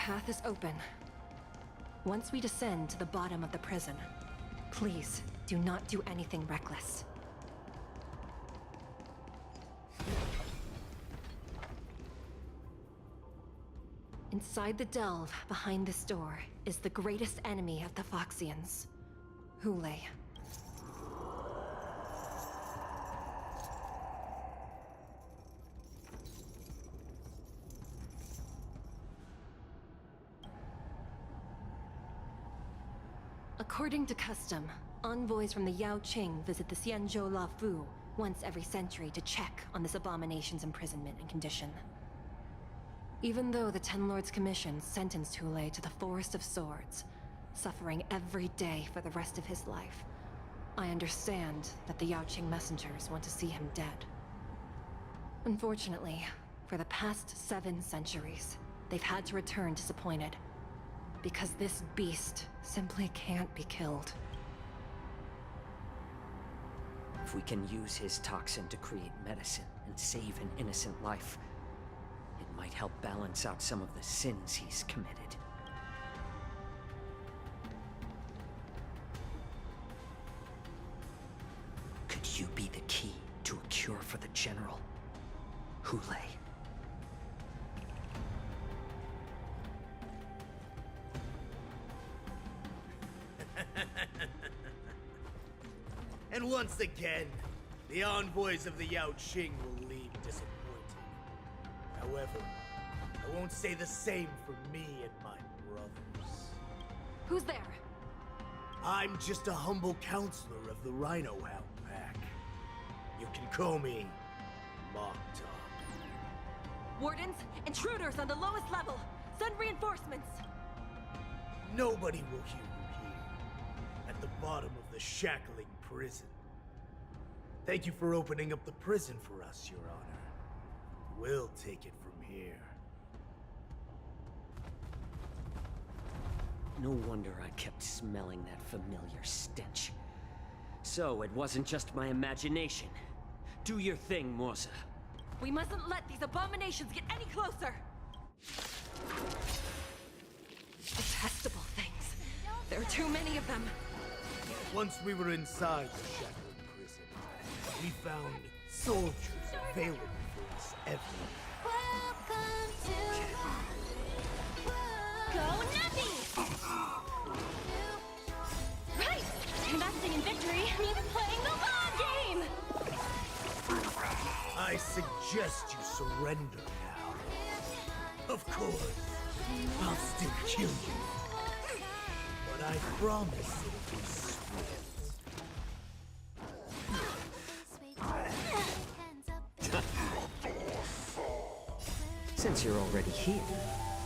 path is open. Once we descend to the bottom of the prison, please do not do anything reckless. Inside the delve behind this door is the greatest enemy of the Foxians, Hule. According to custom, envoys from the Yao Qing visit the Xianzhou La Fu once every century to check on this abomination's imprisonment and condition. Even though the Ten Lords Commission sentenced Hule to the Forest of Swords, suffering every day for the rest of his life, I understand that the Yao Qing messengers want to see him dead. Unfortunately, for the past 7 centuries, they've had to return disappointed. Because this beast simply can't be killed. If we can use his toxin to create medicine and save an innocent life, it might help balance out some of the sins he's committed. Could you be the key to a cure for the General, Hule? And once again, the envoys of the Yao Qing will leave disappointed. However, I won't say the same for me and my brothers. Who's there? I'm just a humble counselor of the Rhino Hound Pack. You can call me Mock Top. Wardens, intruders on the lowest level! Send reinforcements! Nobody will hear you here, at the bottom of the shackling prison. Thank you for opening up the prison for us, Your Honor. We'll take it from here. No wonder I kept smelling that familiar stench. So it wasn't just my imagination. Do your thing, Morsa. We mustn't let these abominations get any closer! Detestable things. There are too many of them. Once we were inside the shackled prison, we found soldiers available for us everywhere. Go Nutty! Right! Investing in victory means playing the long game! I suggest you surrender now. Of course, I'll still kill you. But I promise it'll be swift. Since you're already here,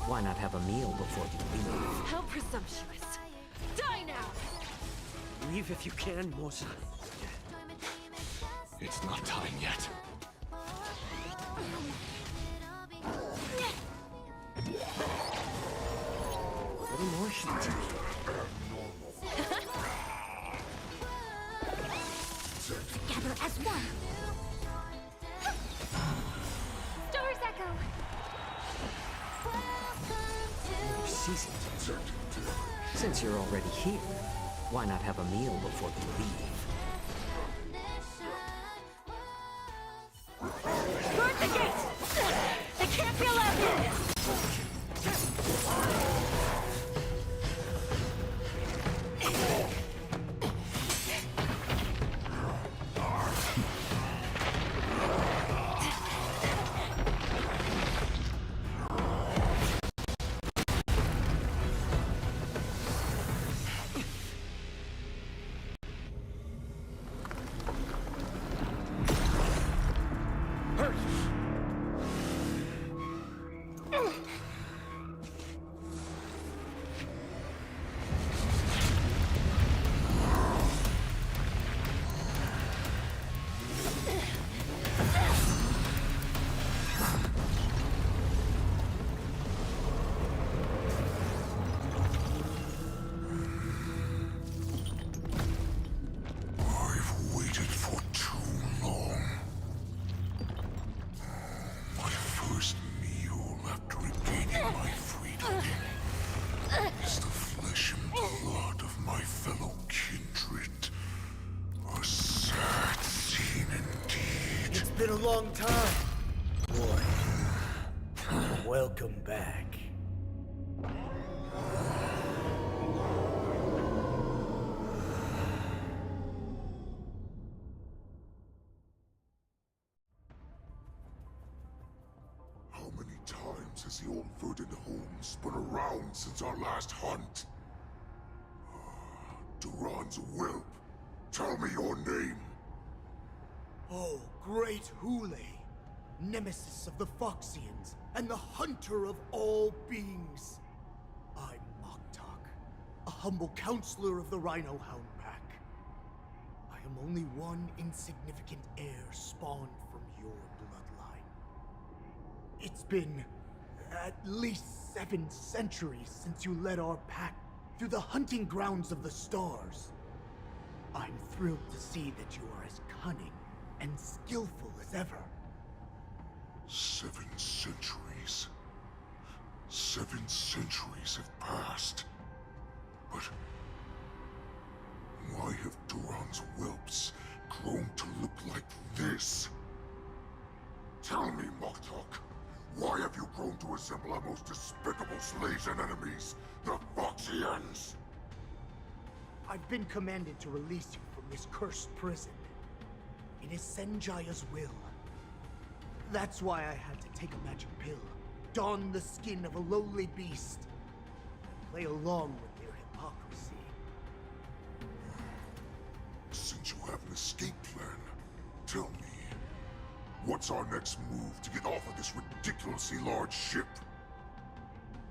why not have a meal before you leave? How presumptuous! Die now! Leave if you can, Morsa. It's not time yet. What more should I tell you? Together as one! Stars echo! Season. Since you're already here, why not have a meal before you leave? Guard the gate! They can't be allowed in! Welcome back. How many times has the old verdant home spun around since our last hunt? Duran's whelp, tell me your name. Oh, great Hule, nemesis of the Foxians, and the hunter of all beings. I'm Moktok, a humble counselor of the Rhino Hound Pack. I am only one insignificant heir spawned from your bloodline. It's been at least 7 centuries since you led our pack through the hunting grounds of the stars. I'm thrilled to see that you are as cunning and skillful as ever. 7 centuries. 7 centuries have passed. But why have Duran's whelps grown to look like this? Tell me, Moktok, why have you grown to resemble our most despicable slaves and enemies, the Foxians? I've been commanded to release you from this cursed prison. It is Senjaya's will. That's why I had to take a magic pill, don the skin of a lowly beast, and play along with their hypocrisy. Since you have an escape plan, tell me, what's our next move to get off of this ridiculously large ship?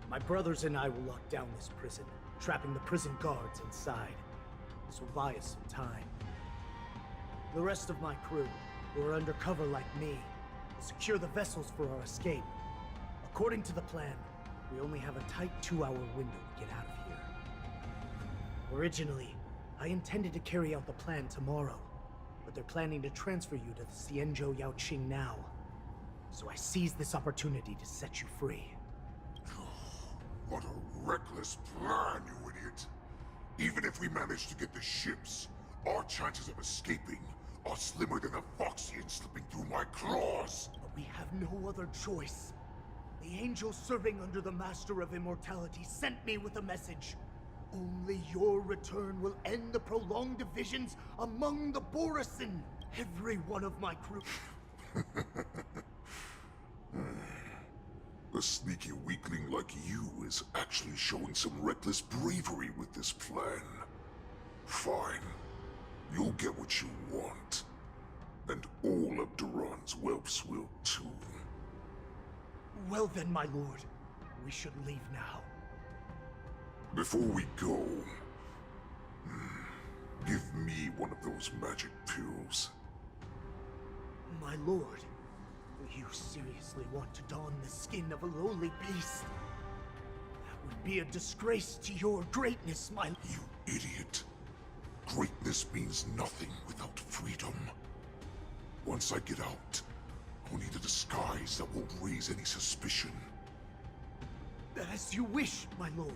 My brothers and I will lock down this prison, trapping the prison guards inside. This will buy us some time. The rest of my crew, who are undercover like me, will secure the vessels for our escape. According to the plan, we only have a tight 2-hour window to get out of here. Originally, I intended to carry out the plan tomorrow, but they're planning to transfer you to the Xianzhou Yaoqing now. So I seized this opportunity to set you free. What a reckless plan, you idiot! Even if we manage to get the ships, our chances of escaping are slimmer than a Foxian slipping through my claws! But we have no other choice. The angel serving under the Master of Immortality sent me with a message. Only your return will end the prolonged divisions among the Borisin. Every one of my crew... A sneaky weakling like you is actually showing some reckless bravery with this plan. Fine. You'll get what you want. And all of Duran's whelps will too. Well then, my lord. We should leave now. Before we go, give me one of those magic pills. My lord, will you seriously want to don the skin of a lowly beast? That would be a disgrace to your greatness, my... You idiot. Greatness means nothing without freedom. Once I get out, I'll need a disguise that won't raise any suspicion. As you wish, my lord.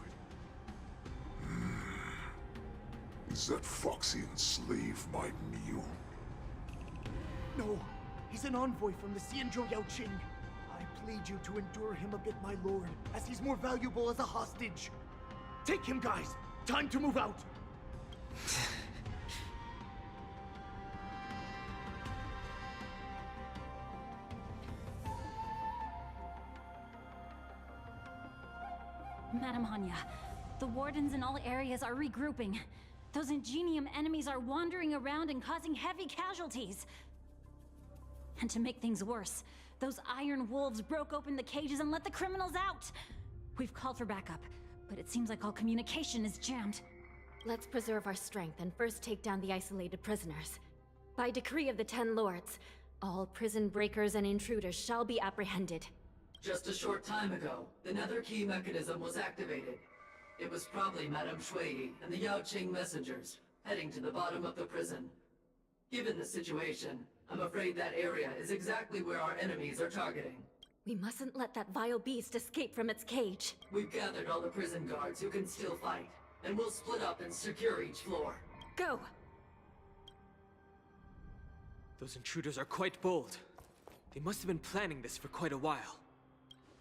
Is that Foxian slave my meal? No, he's an envoy from the Xianzhou Yaoqing. I plead you to endure him a bit, my lord, as he's more valuable as a hostage. Take him, guys. Time to move out. Madam Hanya, the wardens in all areas are regrouping. Those Ingenium enemies are wandering around and causing heavy casualties. And to make things worse, those iron wolves broke open the cages and let the criminals out. We've called for backup, but it seems like all communication is jammed. Let's preserve our strength and first take down the isolated prisoners. By decree of the 10 Lords, all prison breakers and intruders shall be apprehended. Just a short time ago, the nether key mechanism was activated. It was probably Madame Shui and the Yaoqing messengers, heading to the bottom of the prison. Given the situation, I'm afraid that area is exactly where our enemies are targeting. We mustn't let that vile beast escape from its cage. We've gathered all the prison guards who can still fight, and we'll split up and secure each floor. Go! Those intruders are quite bold. They must have been planning this for quite a while.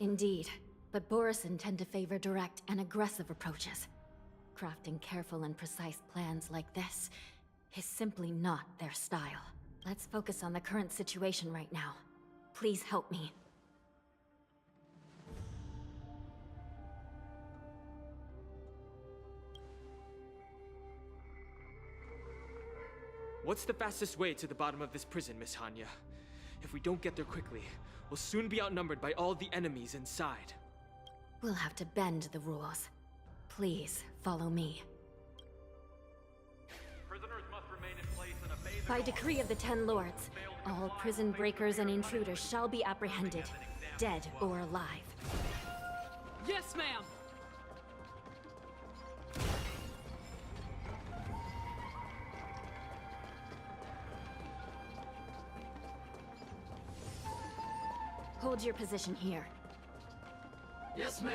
Indeed, but Borisin tend to favor direct and aggressive approaches. Crafting careful and precise plans like this is simply not their style. Let's focus on the current situation right now. Please help me. What's the fastest way to the bottom of this prison, Miss Hanya? If we don't get there quickly, we'll soon be outnumbered by all the enemies inside. We'll have to bend the rules. Please, follow me. Prisoners must remain in place and obey the By decree of the Ten Lords, all prison breakers and intruders shall be apprehended, dead or alive. Yes, ma'am! Hold your position here. Yes, ma'am.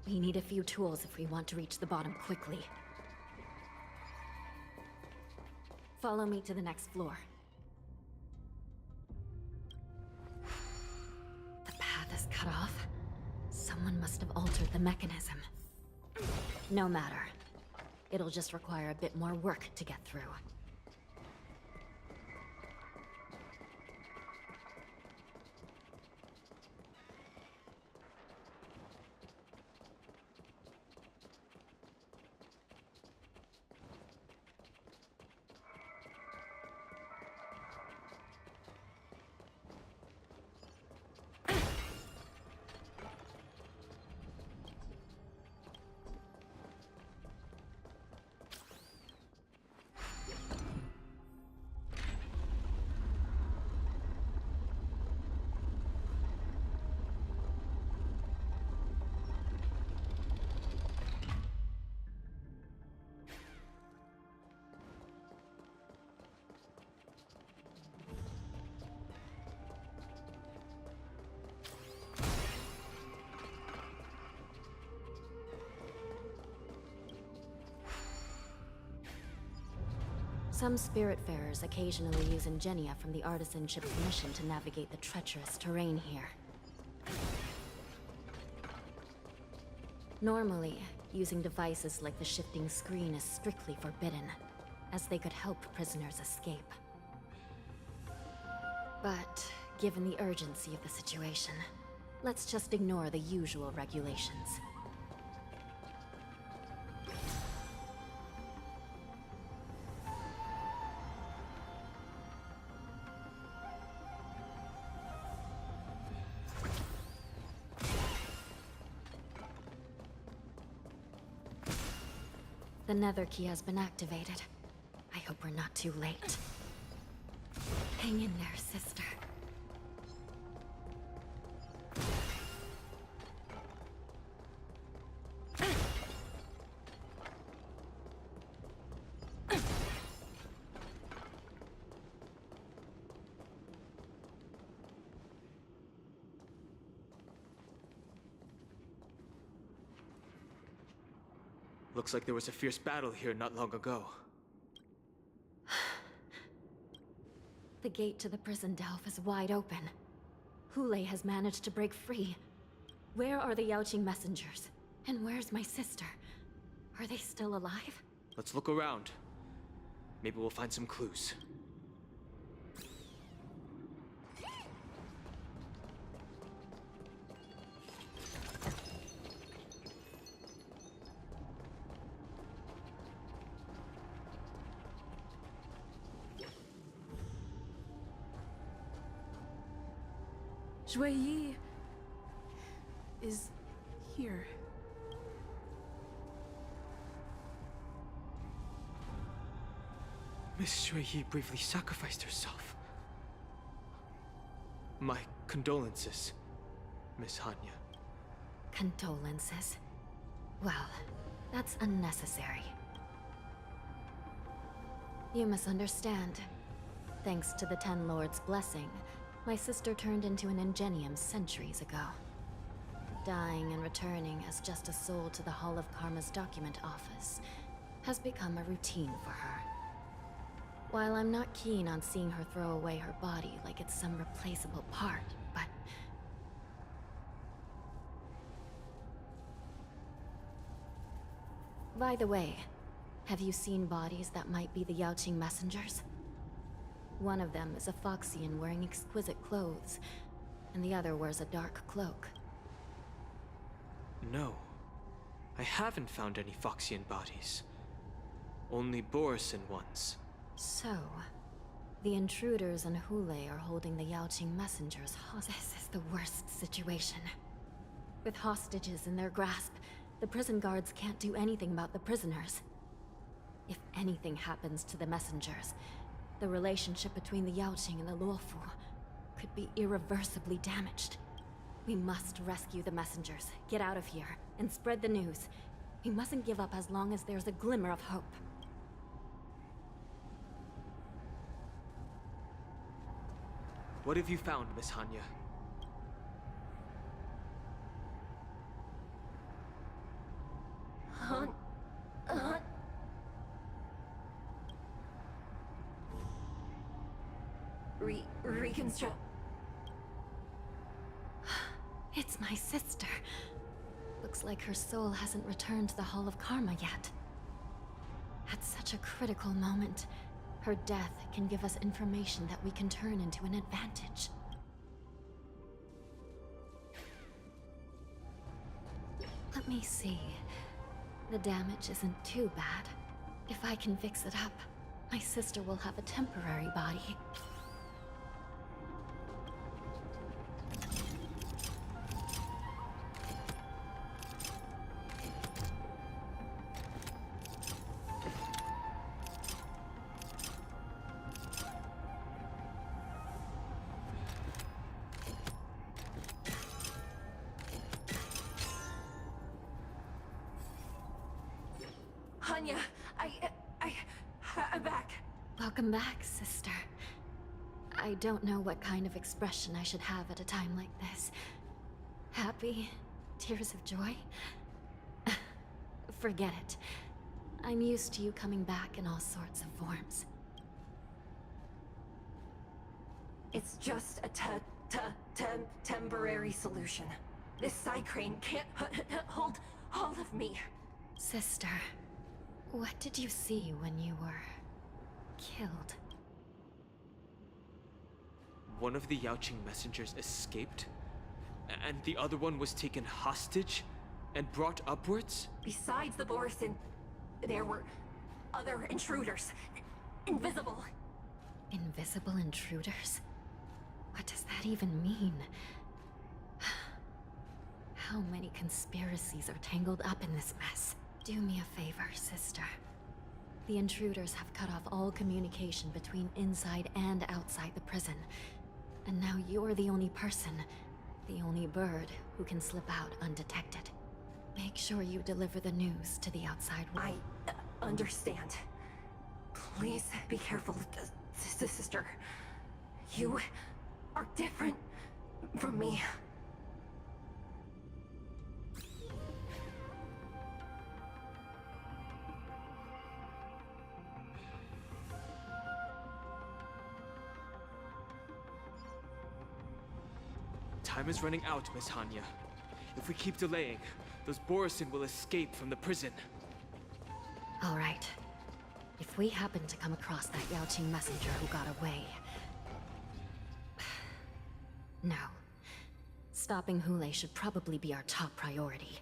We need a few tools if we want to reach the bottom quickly. Follow me to the next floor. The path is cut off. Someone must have altered the mechanism. No matter. It'll just require a bit more work to get through. Some Spiritfarers occasionally use ingenia from the artisan ship's mission to navigate the treacherous terrain here. Normally, using devices like the shifting screen is strictly forbidden, as they could help prisoners escape. But, given the urgency of the situation, let's just ignore the usual regulations. The nether key has been activated. I hope we're not too late. Hang in there, sister. Looks like there was a fierce battle here not long ago. The gate to the prison delve is wide open. Hule has managed to break free. Where are the Yaoqing messengers? And where's my sister? Are they still alive? Let's look around. Maybe we'll find some clues. Yi is here. Miss Yi bravely sacrificed herself. My condolences, Miss Hanya. Condolences? Well, that's unnecessary. You misunderstand. Thanks to the Ten Lords' blessing, my sister turned into an ingenium centuries ago. Dying and returning as just a soul to the Hall of Karma's document office has become a routine for her. While I'm not keen on seeing her throw away her body like it's some replaceable part, but... By the way, have you seen bodies that might be the Yaoqing messengers? One of them is a Foxian wearing exquisite clothes, and the other wears a dark cloak. No. I haven't found any Foxian bodies. Only Borisin ones. So, the intruders and Hule are holding the Yaoqing messengers hostage. This is the worst situation. With hostages in their grasp, the prison guards can't do anything about the prisoners. If anything happens to the messengers, the relationship between the Yaoqing and the Luofu could be irreversibly damaged. We must rescue the messengers, get out of here, and spread the news. We mustn't give up as long as there's a glimmer of hope. What have you found, Miss Hanya? Reconstruct. It's my sister. Looks like her soul hasn't returned to the Hall of Karma yet. At such a critical moment, her death can give us information that we can turn into an advantage. Let me see. The damage isn't too bad. If I can fix it up, my sister will have a temporary body. Hanya, I'm back. Welcome back, sister. I don't know what kind of expression I should have at a time like this. Happy? Tears of joy? Forget it. I'm used to you coming back in all sorts of forms. It's just a temporary solution. This Psycrane can't hold all of me. Sister, what did you see when you were killed? One of the Yaoqing messengers escaped, and the other one was taken hostage and brought upwards? Besides the Borisin, there were other intruders. Invisible. Invisible intruders? What does that even mean? How many conspiracies are tangled up in this mess? Do me a favor, sister. The intruders have cut off all communication between inside and outside the prison. And now you're the only person, the only bird, who can slip out undetected. Make sure you deliver the news to the outside world. I understand. Please be careful, sister. You are different from me. Time is running out, Miss Hanya. If we keep delaying, those Borisin will escape from the prison. All right. If we happen to come across that Yaoqing messenger who got away... No. Stopping Hule should probably be our top priority.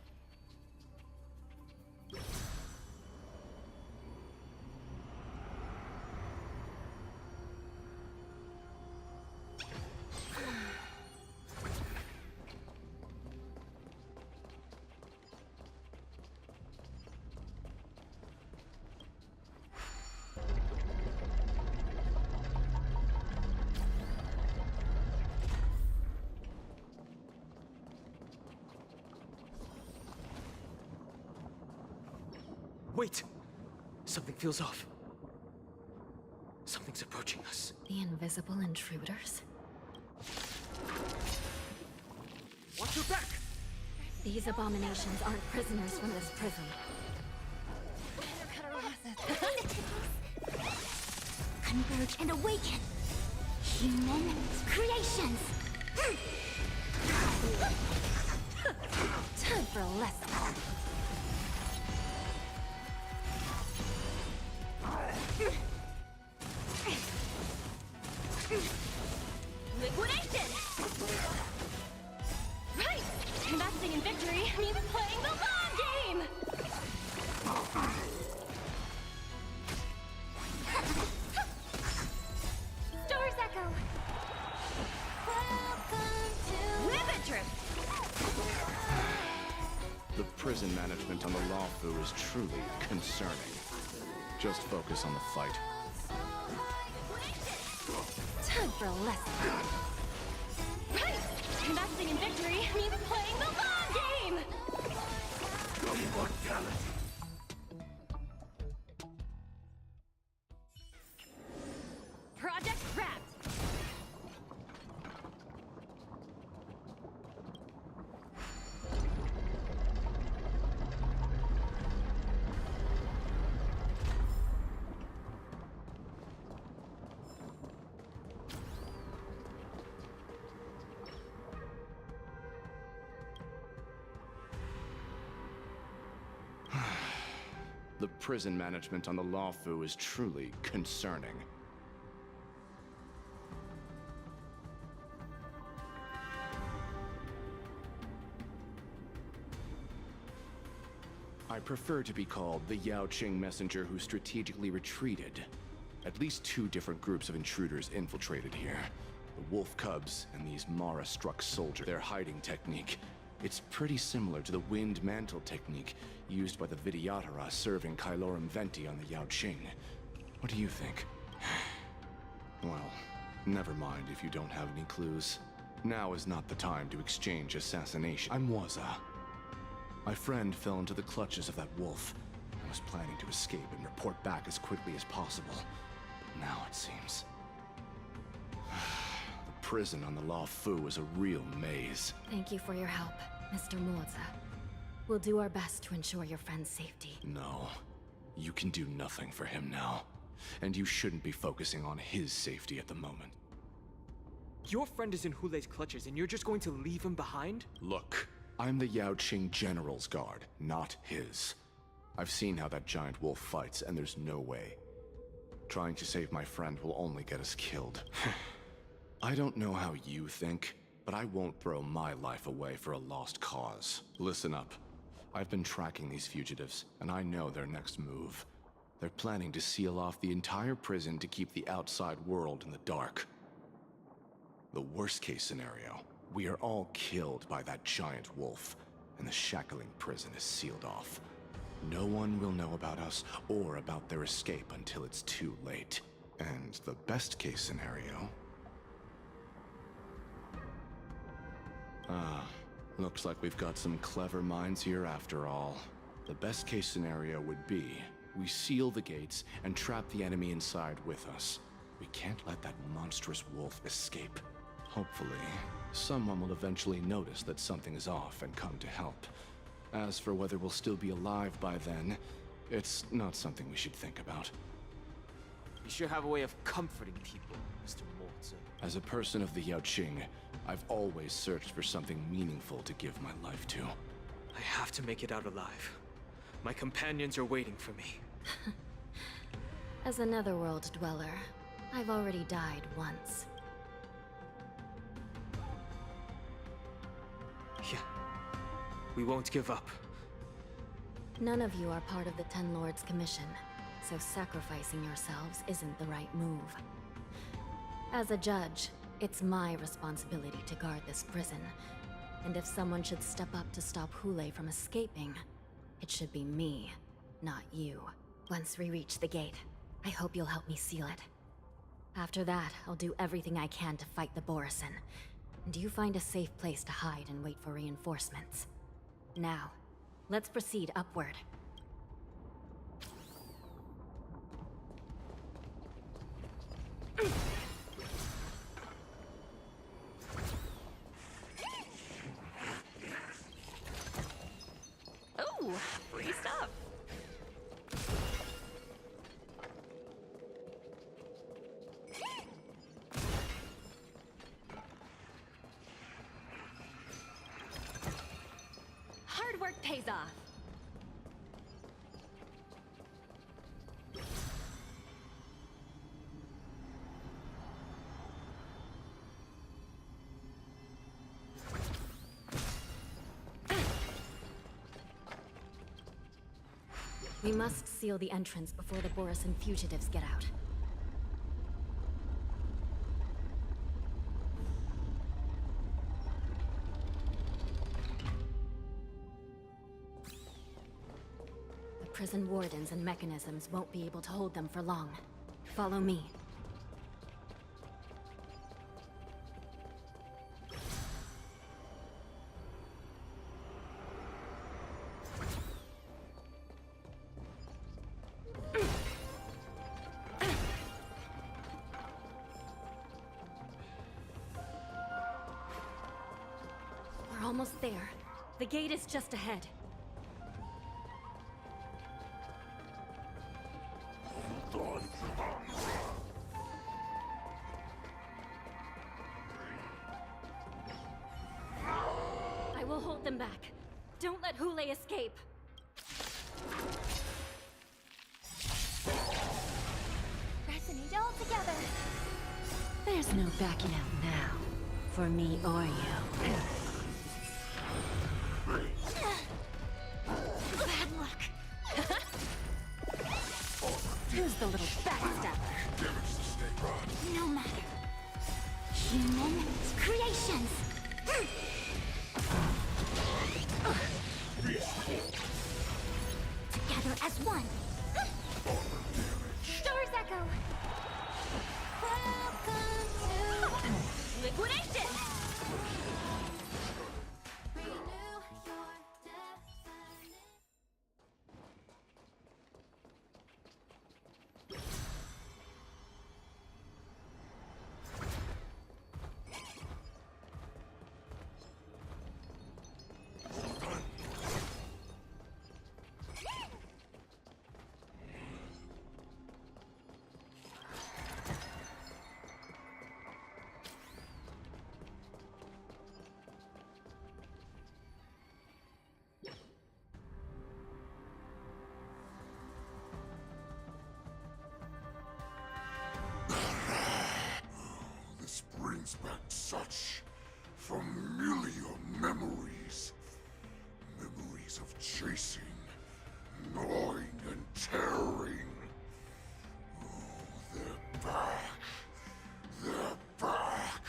Wait! Something feels off. Something's approaching us. The invisible intruders? Watch your back! These abominations aren't prisoners from this prison. Converge and awaken! Human creations! Time for a lesson. Liquidation! Right! Investing in victory means playing the long game! Stars echo! Welcome to Rivet Trip! The prison management on the Lawfu is truly concerning. Just focus on the fight. Time for a lesson. Right! Investing in victory means playing the long game! Immortality. Project wrapped! The prison management on the Lawfu is truly concerning. I prefer to be called the Yaoqing messenger who strategically retreated. At least 2 different groups of intruders infiltrated here. The wolf cubs and these Mara-struck soldiers. Their hiding technique. It's pretty similar to the wind mantle technique used by the Vidyadhara serving Kailorum Venti on the Yaoqing. What do you think? Well, never mind if you don't have any clues. Now is not the time to exchange assassination. I'm Waza. My friend fell into the clutches of that wolf. I was planning to escape and report back as quickly as possible. But now it seems... the prison on the Lawfu is a real maze. Thank you for your help, Mr. Moza. We'll do our best to ensure your friend's safety. No. You can do nothing for him now. And you shouldn't be focusing on his safety at the moment. Your friend is in Hulei's clutches and you're just going to leave him behind? Look, I'm the Yaoqing General's guard, not his. I've seen how that giant wolf fights, and there's no way. Trying to save my friend will only get us killed. I don't know how you think, but I won't throw my life away for a lost cause. Listen up. I've been tracking these fugitives, and I know their next move. They're planning to seal off the entire prison to keep the outside world in the dark. The worst-case scenario, we are all killed by that giant wolf, and the shackling prison is sealed off. No one will know about us or about their escape until it's too late. And the best-case scenario... looks like we've got some clever minds here after all. The best-case scenario would be we seal the gates and trap the enemy inside with us. We can't let that monstrous wolf escape. Hopefully, someone will eventually notice that something is off and come to help. As for whether we'll still be alive by then, it's not something we should think about. You sure have a way of comforting people, Mr. Moltz. As a person of the Yaoqing, I've always searched for something meaningful to give my life to. I have to make it out alive. My companions are waiting for me. As a netherworld dweller, I've already died once. Yeah. We won't give up. None of you are part of the Ten Lords' commission, so sacrificing yourselves isn't the right move. As a judge, it's my responsibility to guard this prison, and if someone should step up to stop Hulei from escaping, it should be me, not you. Once we reach the gate, I hope you'll help me seal it. After that, I'll do everything I can to fight the Borisin, and you find a safe place to hide and wait for reinforcements. Now, let's proceed upward. Ooh, free stuff. pays off. We must seal the entrance before the Borisan fugitives get out. The prison wardens and mechanisms won't be able to hold them for long. Follow me. We're almost there. The gate is just ahead. I will hold them back. Don't let Hule escape. Resonate all together. There's no backing out now. For me or you. Bad luck. Who's the little backstabber? No matter. Human creations. Together as one. Stars echo. Welcome to liquidation. This brings back such familiar memories. Memories of chasing, gnawing, and tearing. Oh, they're back. They're back.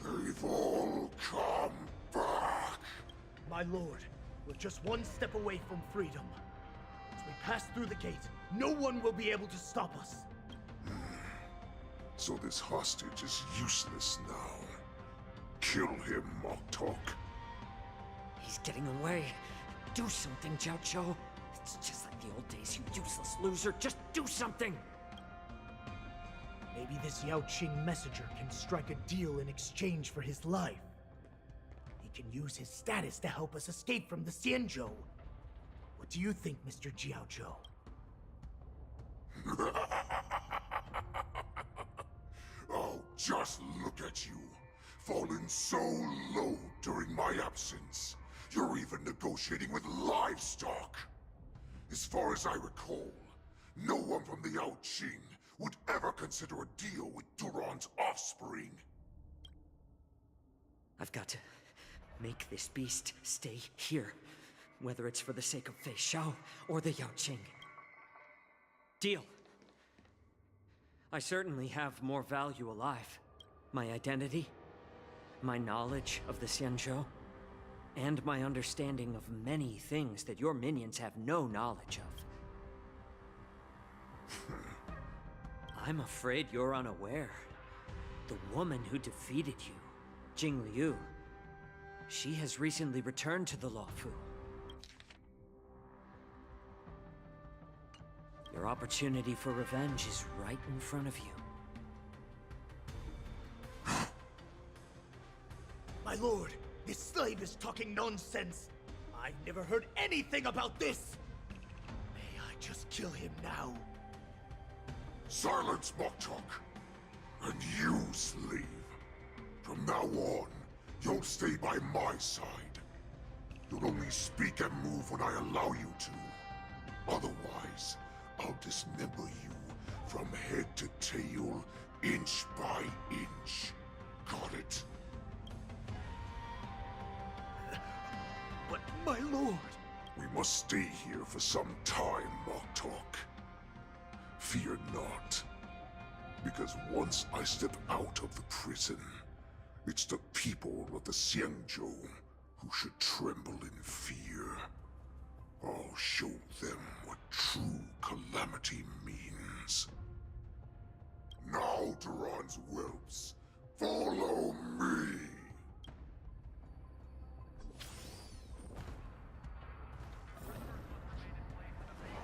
They've all come back. My lord, we're just one step away from freedom. As we pass through the gate, no one will be able to stop us. So this hostage is useless now. Kill him, Moktok. He's getting away. Do something, Jiao. It's just like the old days, you useless loser. Just do something! Maybe this Yaoqing messenger can strike a deal in exchange for his life. He can use his status to help us escape from the Xianzhou. What do you think, Mr. Jiao? Oh, just look at you. Fallen so low during my absence. You're even negotiating with livestock. As far as I recall, no one from the Yaoqing would ever consider a deal with Duran's offspring. I've got to make this beast stay here. Whether it's for the sake of Fei Xiao or the Yaoqing. Deal. I certainly have more value alive. My identity, my knowledge of the Xianzhou, and my understanding of many things that your minions have no knowledge of. I'm afraid you're unaware. The woman who defeated you, Jing Liu, she has recently returned to the Luofu. Your opportunity for revenge is right in front of you. My lord, this slave is talking nonsense. I've never heard anything about this. May I just kill him now? Silence, Moktok! And you, slave. From now on, you'll stay by my side. You'll only speak and move when I allow you to. Otherwise, I'll dismember you from head to tail, inch by inch. Got it? But, my lord... We must stay here for some time, Moktok. Fear not. Because once I step out of the prison, it's the people of the Xianzhou who should tremble in fear. I'll show them what true calamity means. Now, Duran's whelps, follow me!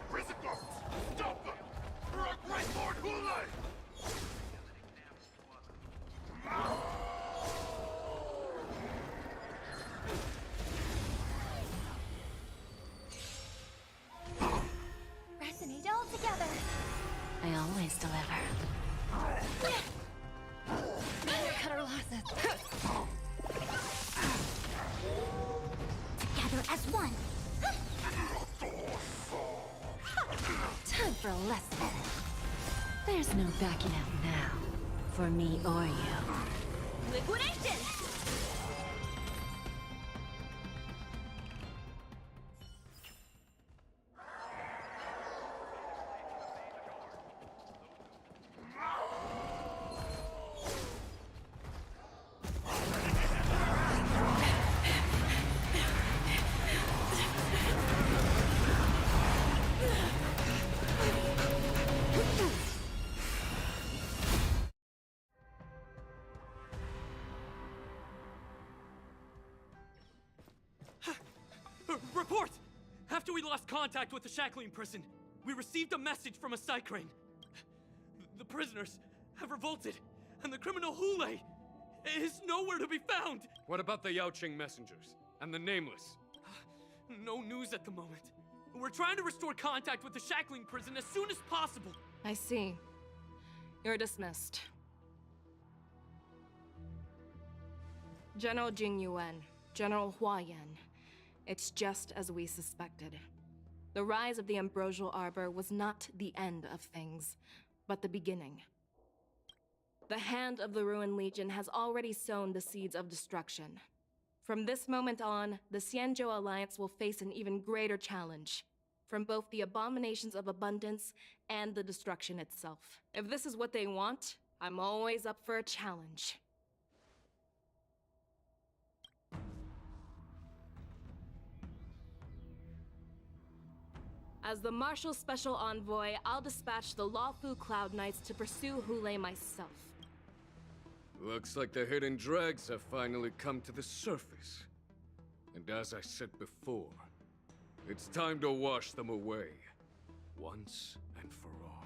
Prison guards, stop them! For our great Lord Hule! Resonate all together. I always deliver. Cut our losses. Together as one. Time for a lesson. There's no backing out now, for me or you. Liquidation! Report! After we lost contact with the shackling prison, we received a message from a Psycrane. The prisoners have revolted, and the criminal Hule is nowhere to be found! What about the Yaoqing messengers? And the Nameless? No news at the moment. We're trying to restore contact with the shackling prison as soon as possible. I see. You're dismissed. General Jing Yuan, General Hua Yan. It's just as we suspected. The rise of the Ambrosial Arbor was not the end of things, but the beginning. The hand of the Ruined Legion has already sown the seeds of destruction. From this moment on, the Xianzhou Alliance will face an even greater challenge, from both the abominations of abundance and the destruction itself. If this is what they want, I'm always up for a challenge. As the Marshal Special Envoy, I'll dispatch the Lawfu Cloud Knights to pursue Hule myself. Looks like the hidden dregs have finally come to the surface. And as I said before, it's time to wash them away, once and for all.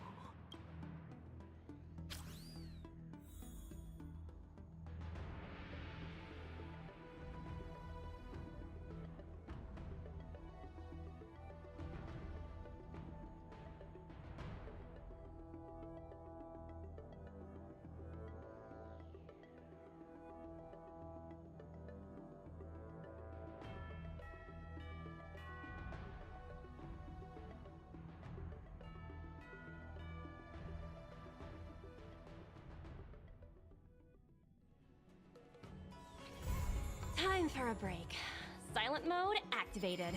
Time for a break. Silent mode activated.